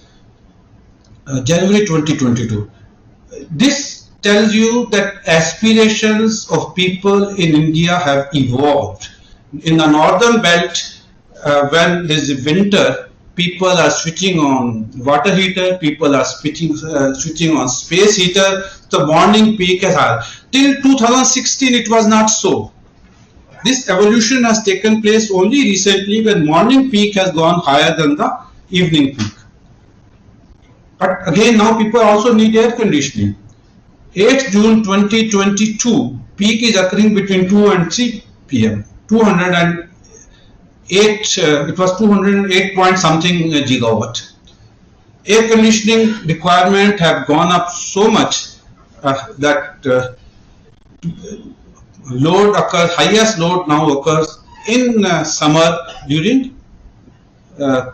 January 2022. This tells you that aspirations of people in India have evolved. In the northern belt, when there is winter, people are switching on water heater, people are switching on space heater. The morning peak is higher. Till 2016, it was not so. This evolution has taken place only recently, when morning peak has gone higher than the evening peak. But again, now people also need air conditioning. 8th June 2022, peak is occurring between 2 and 3 p.m. 208, it was 208 point something gigawatt. Air conditioning requirement have gone up so much that highest load now occurs in summer during uh,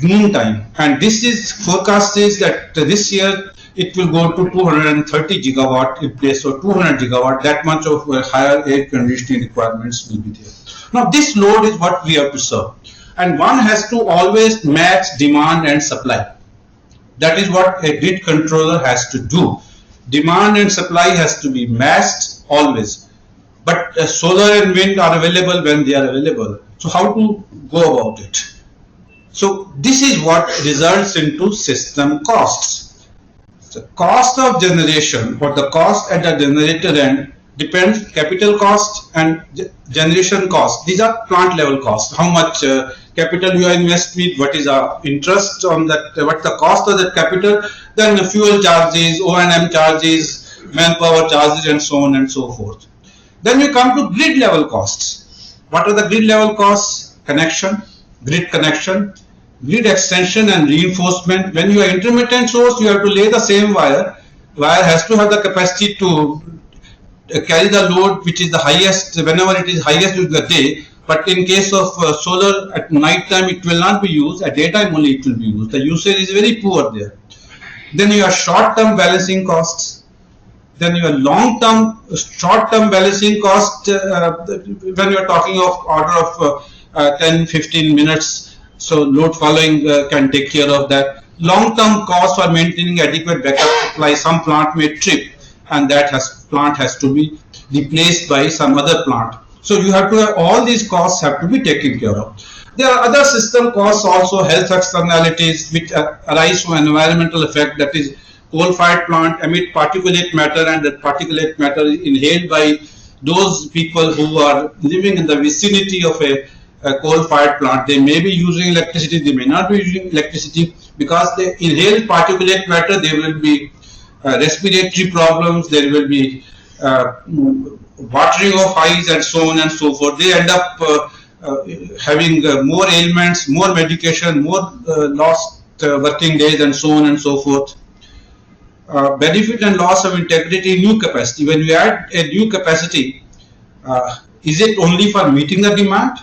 noon time, and this is forecast is that this year it will go to 230 gigawatt in place of 200 gigawatt. That much of higher air conditioning requirements will be there. Now this load is what we have to serve, and one has to always match demand and supply. That is what a grid controller has to do. Demand and supply has to be matched always. But solar and wind are available when they are available. So how to go about it? So this is what results into system costs. The cost of generation or the cost at the generator end depends capital cost and generation cost. These are plant level costs. How much capital you are investing, what is our interest on that, what the cost of that capital, then the fuel charges, O&M charges, manpower charges, and so on and so forth. Then we come to grid level costs. What are the grid level costs? Connection, grid connection, grid extension and reinforcement. When you are intermittent source, you have to lay the same wire. Wire has to have the capacity to carry the load which is the highest whenever it is highest during the day. But in case of solar, at night time it will not be used, at daytime only it will be used. The usage is very poor there. Then you have short-term balancing costs. Then you have long-term, short-term balancing cost when you are talking of order of 10-15 minutes. So load following can take care of that. Long-term cost for maintaining adequate backup supply. Some plant may trip, and that plant has to be replaced by some other plant. So you have to have all these costs have to be taken care of. There are other system costs also, health externalities which arise from environmental effect, that is coal-fired plant emit particulate matter, and that particulate matter is inhaled by those people who are living in the vicinity of a coal-fired plant. They may be using electricity, they may not be using electricity. Because they inhale particulate matter, there will be respiratory problems, there will be watering of eyes and so on and so forth. They end up having more ailments, more medication, more lost working days and so on and so forth. Benefit and loss of integrity in new capacity. When we add a new capacity, is it only for meeting the demand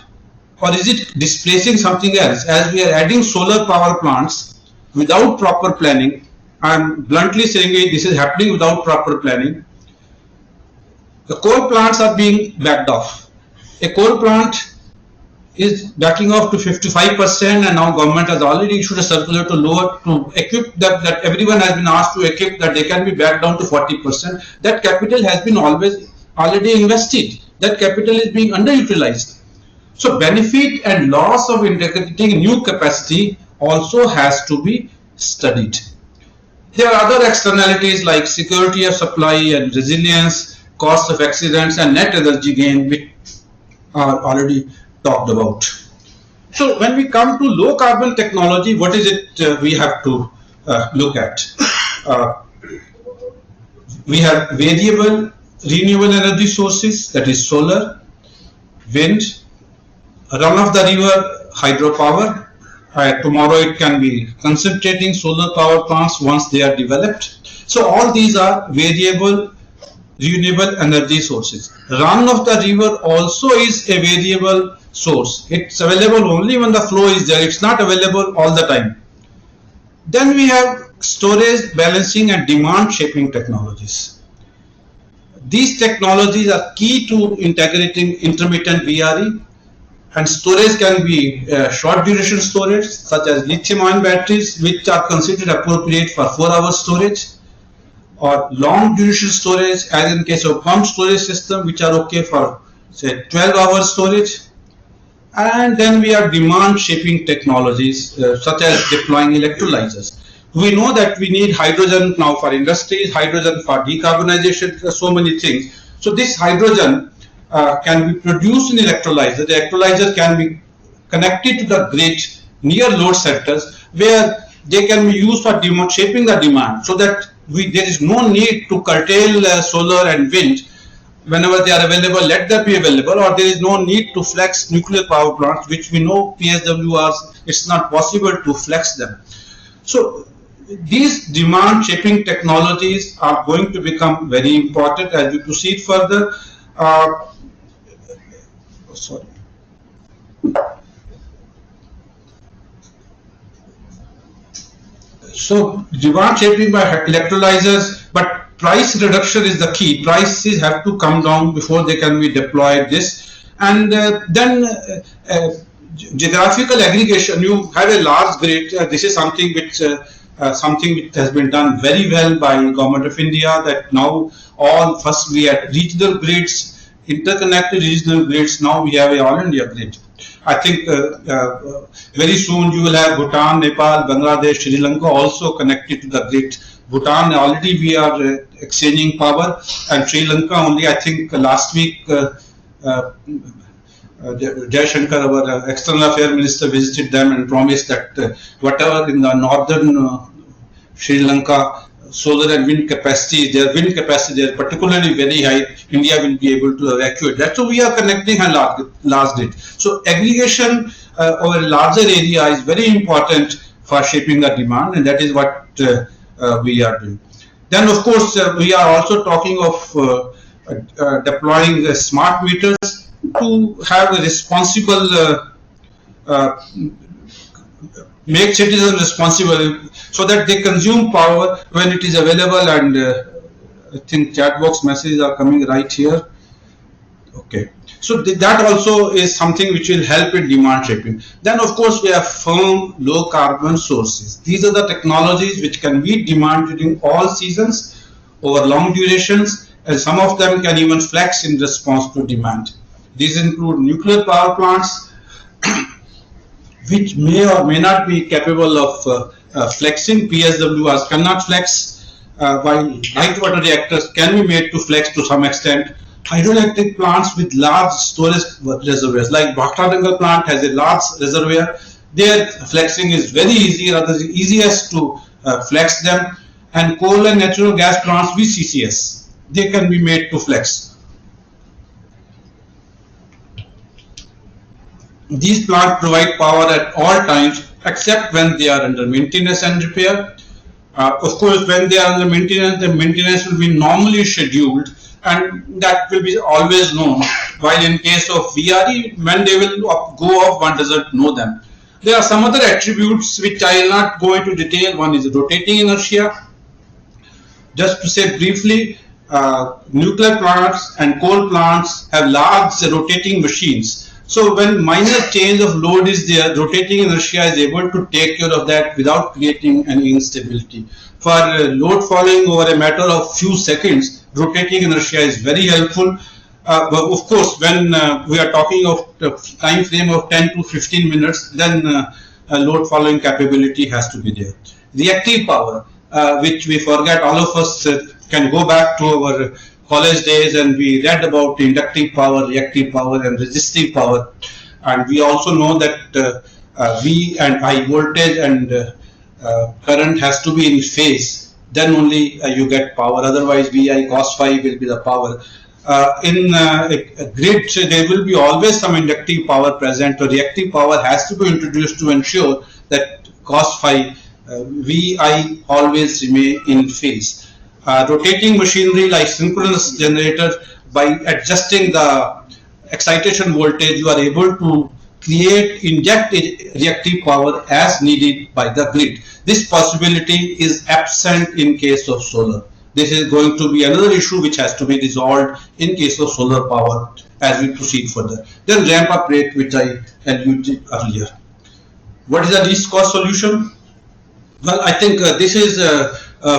or is it displacing something else? As we are adding solar power plants without proper planning, I am bluntly saying it, this is happening without proper planning. The coal plants are being backed off. A coal plant is backing off to 55%, and now government has already issued a circular to equip that everyone has been asked to equip that they can be backed down to 40%. That capital has been already invested. That capital is being underutilized. So benefit and loss of integrating new capacity also has to be studied. There are other externalities like security of supply and resilience, cost of accidents, and net energy gain, which are already talked about. So when we come to low carbon technology, what is it we have to look at? We have variable renewable energy sources, that is solar, wind, run of the river hydropower. Tomorrow it can be concentrating solar power plants once they are developed. So all these are variable renewable energy sources. Run of the river also is a variable source. It's available only when the flow is there. It's not available all the time. Then we have storage, balancing, and demand shaping technologies. These technologies are key to integrating intermittent VRE, and storage can be short duration storage such as lithium ion batteries, which are considered appropriate for 4-hour storage, or long duration storage as in case of pumped storage system, which are okay for say 12-hour storage. And then we have demand shaping technologies such as deploying electrolyzers. We know that we need hydrogen now for industries, hydrogen for decarbonization, so many things. So this hydrogen can be produced in electrolyzer. The electrolyzer can be connected to the grid near load centers where they can be used for shaping the demand, so that there is no need to curtail solar and wind. Whenever they are available, let them be available, or there is no need to flex nuclear power plants, which we know PSWRs, it's not possible to flex them. So these demand shaping technologies are going to become very important as we proceed further. Uh, sorry. So demand shaping by electrolyzers, but price reduction is the key. Prices have to come down before they can be deployed. This and then geographical aggregation. You have a large grid. This is something which has been done very well by Government of India. That now all first we had regional grids, interconnected regional grids. Now we have a all India grid. I think very soon you will have Bhutan, Nepal, Bangladesh, Sri Lanka also connected to the grid. Bhutan already we are exchanging power, and Sri Lanka only I think last week Jai Shankar, our external affairs minister, visited them and promised that whatever in the northern Sri Lanka solar and wind capacity, their wind capacity is particularly very high, India will be able to evacuate that. So we are connecting a large grid. So aggregation over a larger area is very important for shaping the demand, and that is what we are doing. Then of course we are also talking of deploying smart meters to have a responsible uh, make citizens responsible so that they consume power when it is available. And I think chat box messages are coming right here. Okay, so that also is something which will help in demand shaping. Then of course we have firm low carbon sources. These are the technologies which can meet demand during all seasons over long durations, and some of them can even flex in response to demand. These include nuclear power plants, which may or may not be capable of flexing. PSWRs cannot flex, while light water reactors can be made to flex to some extent. Hydroelectric plants with large storage reservoirs, like Bhaktadangal plant has a large reservoir. Their flexing is very easy, rather the easiest to flex them. And coal and natural gas plants with CCS, they can be made to flex. These plants provide power at all times except when they are under maintenance and repair. Of course, when they are under maintenance, the maintenance will be normally scheduled and that will be always known. While in case of VRE, when they will go off, one doesn't know them. There are some other attributes which I will not go into detail. One is rotating inertia. Just to say briefly, nuclear plants and coal plants have large rotating machines. So when minor change of load is there, rotating inertia is able to take care of that without creating any instability. For load following over a matter of few seconds, rotating inertia is very helpful. But of course, when we are talking of the time frame of 10 to 15 minutes, then load following capability has to be there. Reactive power, which we forget, all of us can go back to our college days and we read about inductive power, reactive power and resistive power, and we also know that V and I voltage and current has to be in phase, then only you get power, otherwise Vi cos phi will be the power. In a grid there will be always some inductive power present, or reactive power has to be introduced to ensure that cos phi Vi always remain in phase. Rotating machinery like synchronous generator, by adjusting the excitation voltage, you are able to inject reactive power as needed by the grid. This possibility is absent in case of solar. This is going to be another issue which has to be resolved in case of solar power as we proceed further. Then ramp up rate, which I alluded earlier. What is the least cost solution? Well, I think this is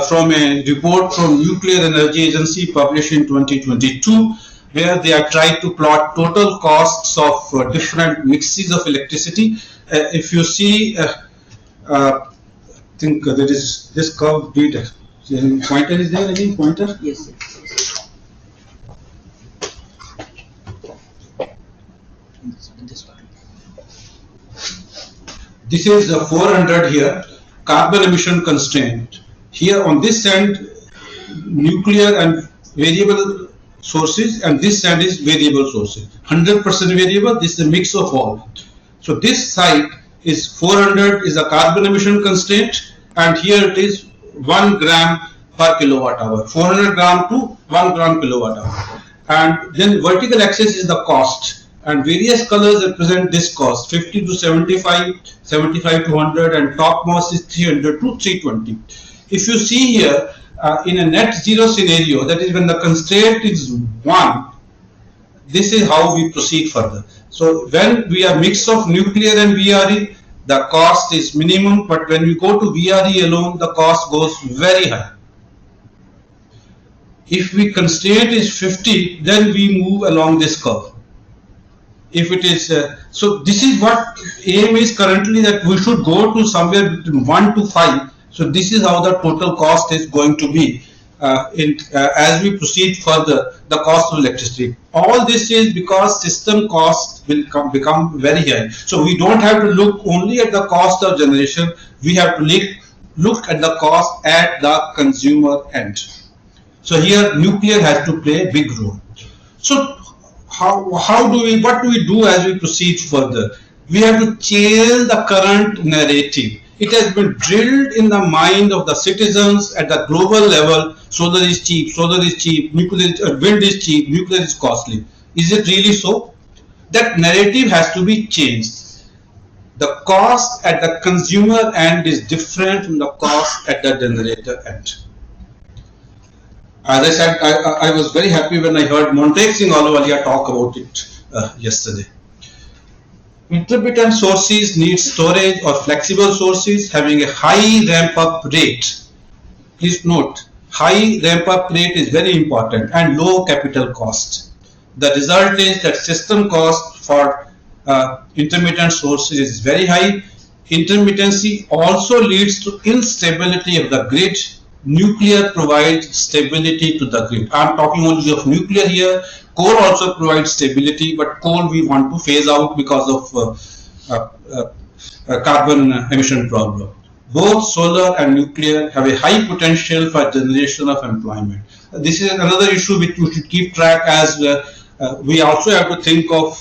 from a report from Nuclear Energy Agency published in 2022, where they are trying to plot total costs of different mixes of electricity. If you see, I think there is this curve data. Pointer is there? Any pointer? Yes. This is 400 here, carbon emission constraint. Here on this end, nuclear and variable sources, and this side is variable sources. 100% variable, this is a mix of all. So this side is 400 is a carbon emission constraint, and here it is 1 gram per kilowatt hour, 400 gram to 1 gram kilowatt hour. And then vertical axis is the cost, and various colors represent this cost: 50 to 75, 75 to 100, and topmost is 300 to 320. If you see here, in a net zero scenario, that is when the constraint is 1, this is how we proceed further. So when we are mix of nuclear and VRE, the cost is minimum, but when we go to VRE alone, the cost goes very high. If we constraint is 50, then we move along this curve. If it is, so this is what aim is currently, that we should go to somewhere between 1 to 5. So this is how the total cost is going to be as we proceed further, the cost of electricity. All this is because system cost will become very high. So we don't have to look only at the cost of generation, we have to look at the cost at the consumer end. So here nuclear has to play a big role. So what do we do as we proceed further? We have to change the current narrative. It has been drilled in the mind of the citizens at the global level: solar is cheap, nuclear, wind is cheap, nuclear is costly. Is it really so? That narrative has to be changed. The cost at the consumer end is different from the cost at the generator end. As I said, I was very happy when I heard Montek Singh Ahluwalia talk about it yesterday. Intermittent sources need storage or flexible sources having a high ramp-up rate. Please note, high ramp-up rate is very important, and low capital cost. The result is that system cost for intermittent sources is very high. Intermittency also leads to instability of the grid. Nuclear provides stability to the grid. I am talking only of nuclear here. Coal also provides stability, but coal we want to phase out because of carbon emission problem. Both solar and nuclear have a high potential for generation of employment. This is another issue which we should keep track, as we also have to think of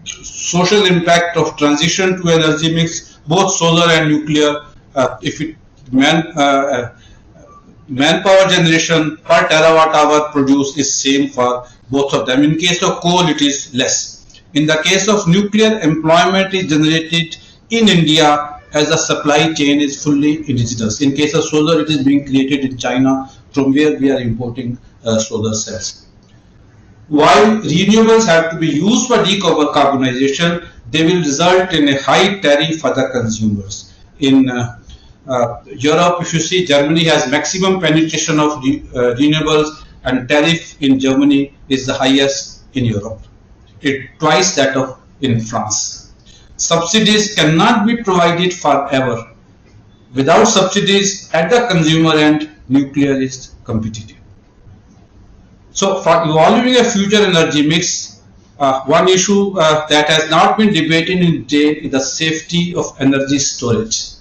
social impact of transition to energy mix. Both solar and nuclear, if it manpower generation per terawatt hour produced is same for both of them. In case of coal, it is less. In the case of nuclear, employment is generated in India as the supply chain is fully indigenous. In case of solar, it is being created in China, from where we are importing solar cells. While renewables have to be used for decarbonization, they will result in a high tariff for the consumers. In Europe, if you see, Germany has maximum penetration of renewables, and tariff in Germany is the highest in Europe. It's twice that of in France. Subsidies cannot be provided forever. Without subsidies at the consumer end, nuclear is competitive. So for evolving a future energy mix, one issue that has not been debated in detail is the safety of energy storage.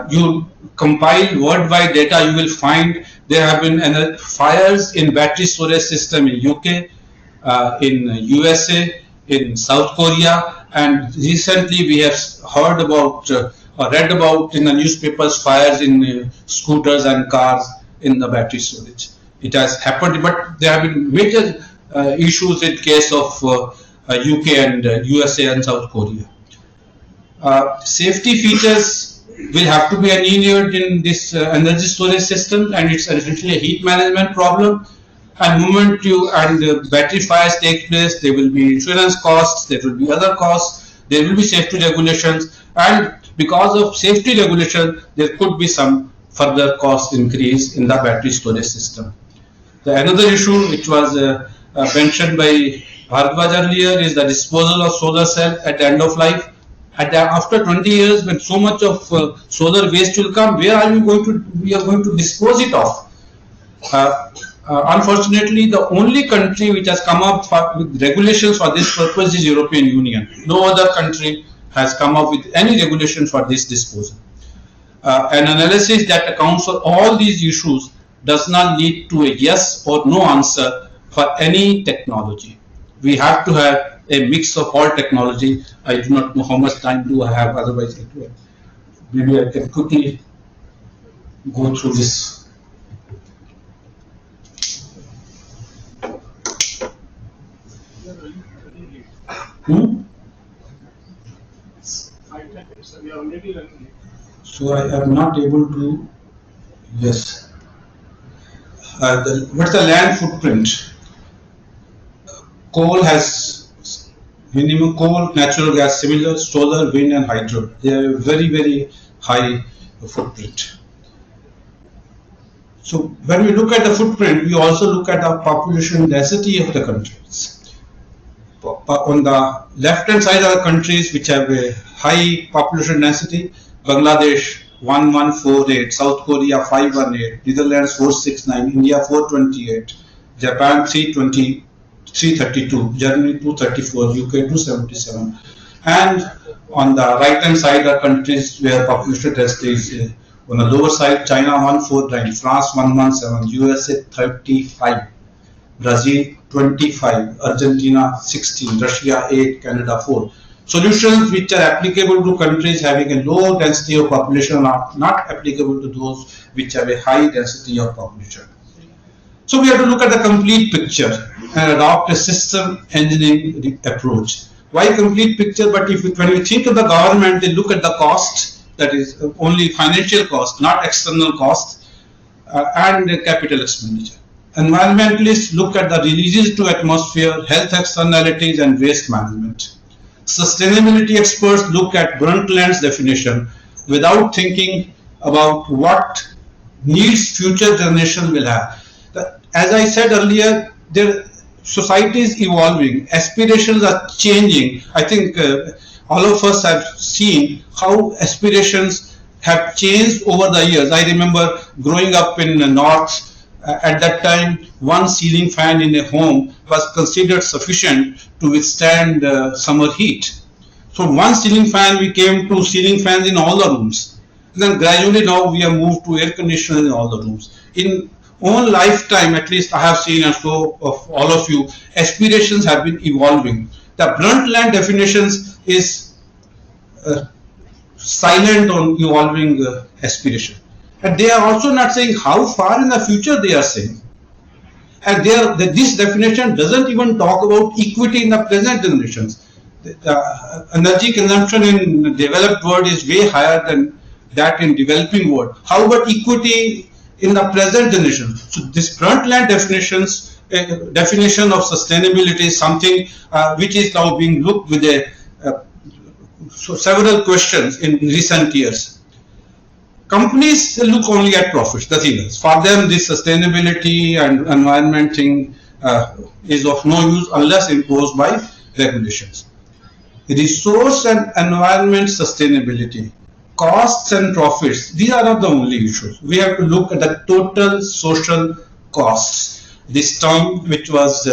You compile worldwide data, you will find there have been fires in battery storage system in UK, in USA, in South Korea, and recently we have heard about or read about in the newspapers fires in scooters and cars in the battery storage. It has happened, but there have been major issues in case of UK and USA and South Korea. Safety features will have to be engineered in this energy storage system, and it's essentially a heat management problem. And moment battery fires take place, there will be insurance costs, there will be other costs, there will be safety regulations, and because of safety regulation, there could be some further cost increase in the battery storage system. Another issue which was mentioned by Bharadwaj earlier is the disposal of solar cells at the end of life. After 20 years, when so much of solar waste will come, where are we going to dispose it of? Unfortunately, the only country which has come up with regulations for this purpose is European Union. No other country has come up with any regulation for this disposal. An analysis that accounts for all these issues does not lead to a yes or no answer for any technology. We have to have a mix of all technology. I do not know how much time do I have, otherwise maybe I can quickly go through this. Hmm? So I am not able to. Yes. What's the land footprint? Coal has minimum coal, natural gas, similar solar, wind, and hydro. They have a very high footprint. So when we look at the footprint, we also look at the population density of the countries. On the left-hand side are countries which have a high population density. Bangladesh 1148, South Korea 518, Netherlands 469, India 428, Japan 320, 332, Germany 234, UK 277. And on the right-hand side are countries where population density is on the lower side. China 149, France 117, USA 35, Brazil 25, Argentina 16, Russia 8, Canada 4. Solutions which are applicable to countries having a low density of population are not applicable to those which have a high density of population. So we have to look at the complete picture and adopt a system engineering approach. Why complete picture? But when we think of the government, they look at the cost, that is only financial cost, not external cost, and capital expenditure. Environmentalists look at the releases to atmosphere, health externalities, and waste management. Sustainability experts look at burnt lands definition without thinking about what needs future generation will have. As I said earlier, society is evolving, aspirations are changing. I think all of us have seen how aspirations have changed over the years. I remember growing up in the north. At that time, one ceiling fan in a home was considered sufficient to withstand summer heat. So one ceiling fan, we came to ceiling fans in all the rooms. And then gradually now we have moved to air conditioners in all the rooms. In own lifetime, at least I have seen, and so of all of you, aspirations have been evolving. The blunt land definitions is silent on evolving aspiration. And they are also not saying how far in the future they are saying. And this definition doesn't even talk about equity in the present generations. The energy consumption in developed world is way higher than that in developing world. How about equity in the present generation? So this front land definition of sustainability is something which is now being looked with several questions in recent years. Companies look only at profits, nothing else. For them, this sustainability and environment thing is of no use unless imposed by regulations. Resource and environment sustainability, costs and profits, these are not the only issues. We have to look at the total social costs. This term, which was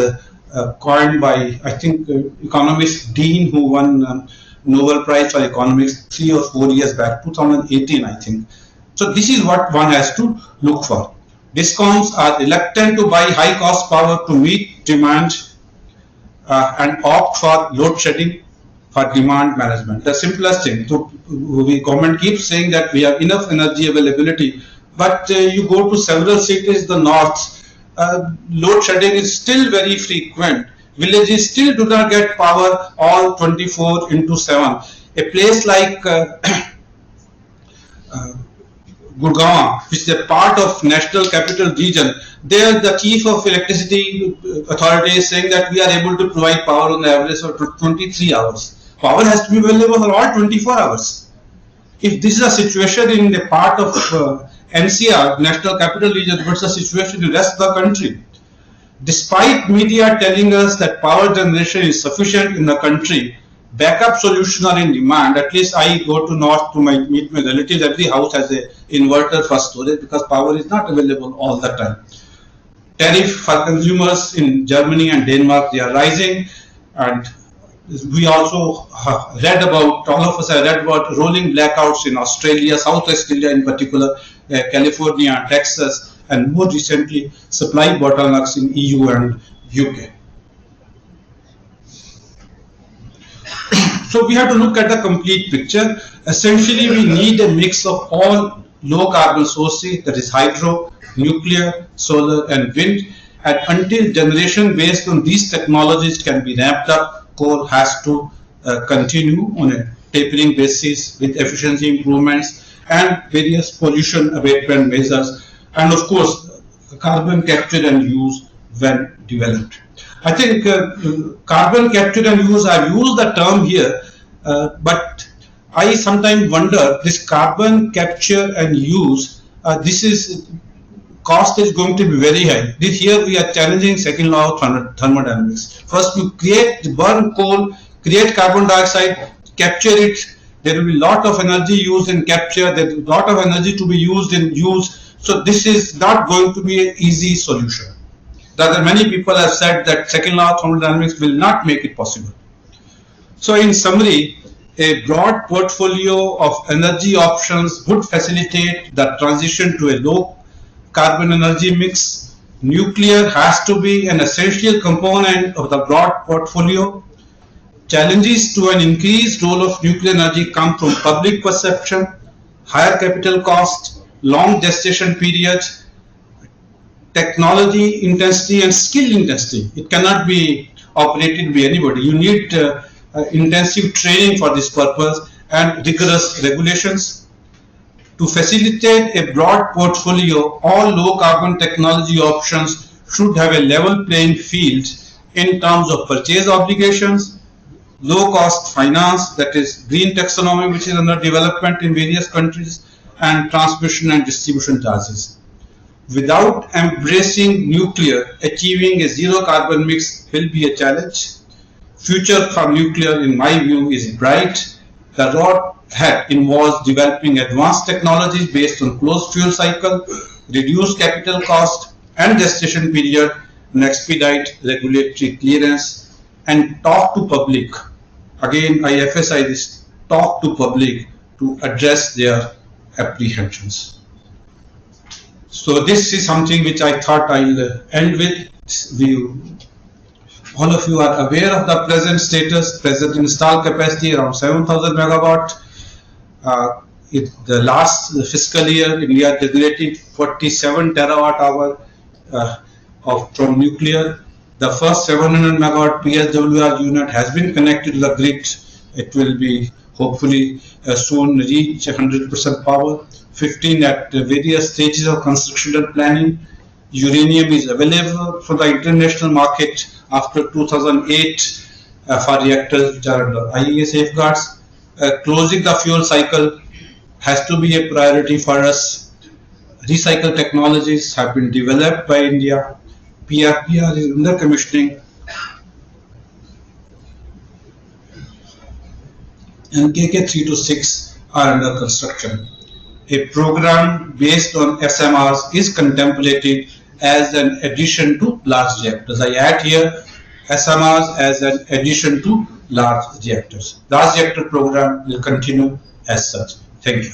coined by, I think, economist Dean, who won Nobel Prize for Economics 3 or 4 years back, 2018, I think. So this is what one has to look for. Discoms are reluctant to buy high cost power to meet demand and opt for load shedding for demand management. The simplest thing. So the government keeps saying that we have enough energy availability, but you go to several cities in the north, load shedding is still very frequent. Villages still do not get power all 24/7. A place like Gurgaon, which is a part of National Capital Region, there the chief of electricity authority is saying that we are able to provide power on the average of 23 hours. Power has to be available for all 24 hours. If this is a situation in the part of NCR, National Capital Region, what's the situation in the rest of the country? Despite media telling us that power generation is sufficient in the country, backup solutions are in demand. At least I go to north to meet my relatives. Every house has an inverter for storage because power is not available all the time. Tariff for consumers in Germany and Denmark, they are rising, and we also read about, all of us have read about rolling blackouts in Australia, South Australia in particular, California, Texas, and more recently supply bottlenecks in EU and UK. So we have to look at the complete picture. Essentially, we need a mix of all low carbon sources, that is hydro, nuclear, solar, and wind. And until generation based on these technologies can be ramped up, coal has to continue on a tapering basis with efficiency improvements and various pollution abatement measures, and of course, carbon capture and use when developed. I think carbon capture and use, I've used the term here, but I sometimes wonder this carbon capture and use, this is cost is going to be very high. Here we are challenging second law of thermodynamics. First, you burn coal, create carbon dioxide, capture it. There will be a lot of energy used in capture. There will be a lot of energy to be used in use. So this is not going to be an easy solution. Rather, many people have said that second law of thermodynamics will not make it possible. So in summary, a broad portfolio of energy options would facilitate the transition to a low carbon energy mix. Nuclear has to be an essential component of the broad portfolio. Challenges to an increased role of nuclear energy come from public perception, higher capital cost, long gestation periods, technology intensity and skill intensity. It cannot be operated by anybody. You need intensive training for this purpose and rigorous regulations. To facilitate a broad portfolio, all low carbon technology options should have a level playing field in terms of purchase obligations, low cost finance, that is green taxonomy, which is under development in various countries, and transmission and distribution charges. Without embracing nuclear, achieving a zero carbon mix will be a challenge. Future for nuclear, in my view, is bright. The road ahead involves developing advanced technologies based on closed fuel cycle, reduced capital cost and gestation period, and expedite regulatory clearance, and talk to public. Again, I emphasize this, talk to public to address their apprehensions. So this is something which I thought I'll end with. All of you are aware of the present status, present installed capacity around 7,000 megawatt. In the last fiscal year, India generated 47 terawatt hour from nuclear. The first 700 megawatt PSWR unit has been connected to the grid. It will be hopefully soon reach 100% power. 15 at various stages of construction and planning. Uranium is available for the international market after 2008 for reactors which are under IAEA safeguards. Closing the fuel cycle has to be a priority for us. Recycle technologies have been developed by India. PRPR is under commissioning. And KK 3 to 6 are under construction. A program based on SMRs is contemplated as an addition to large reactors. I add here SMRs as an addition to large reactors. Large reactor program will continue as such. Thank you.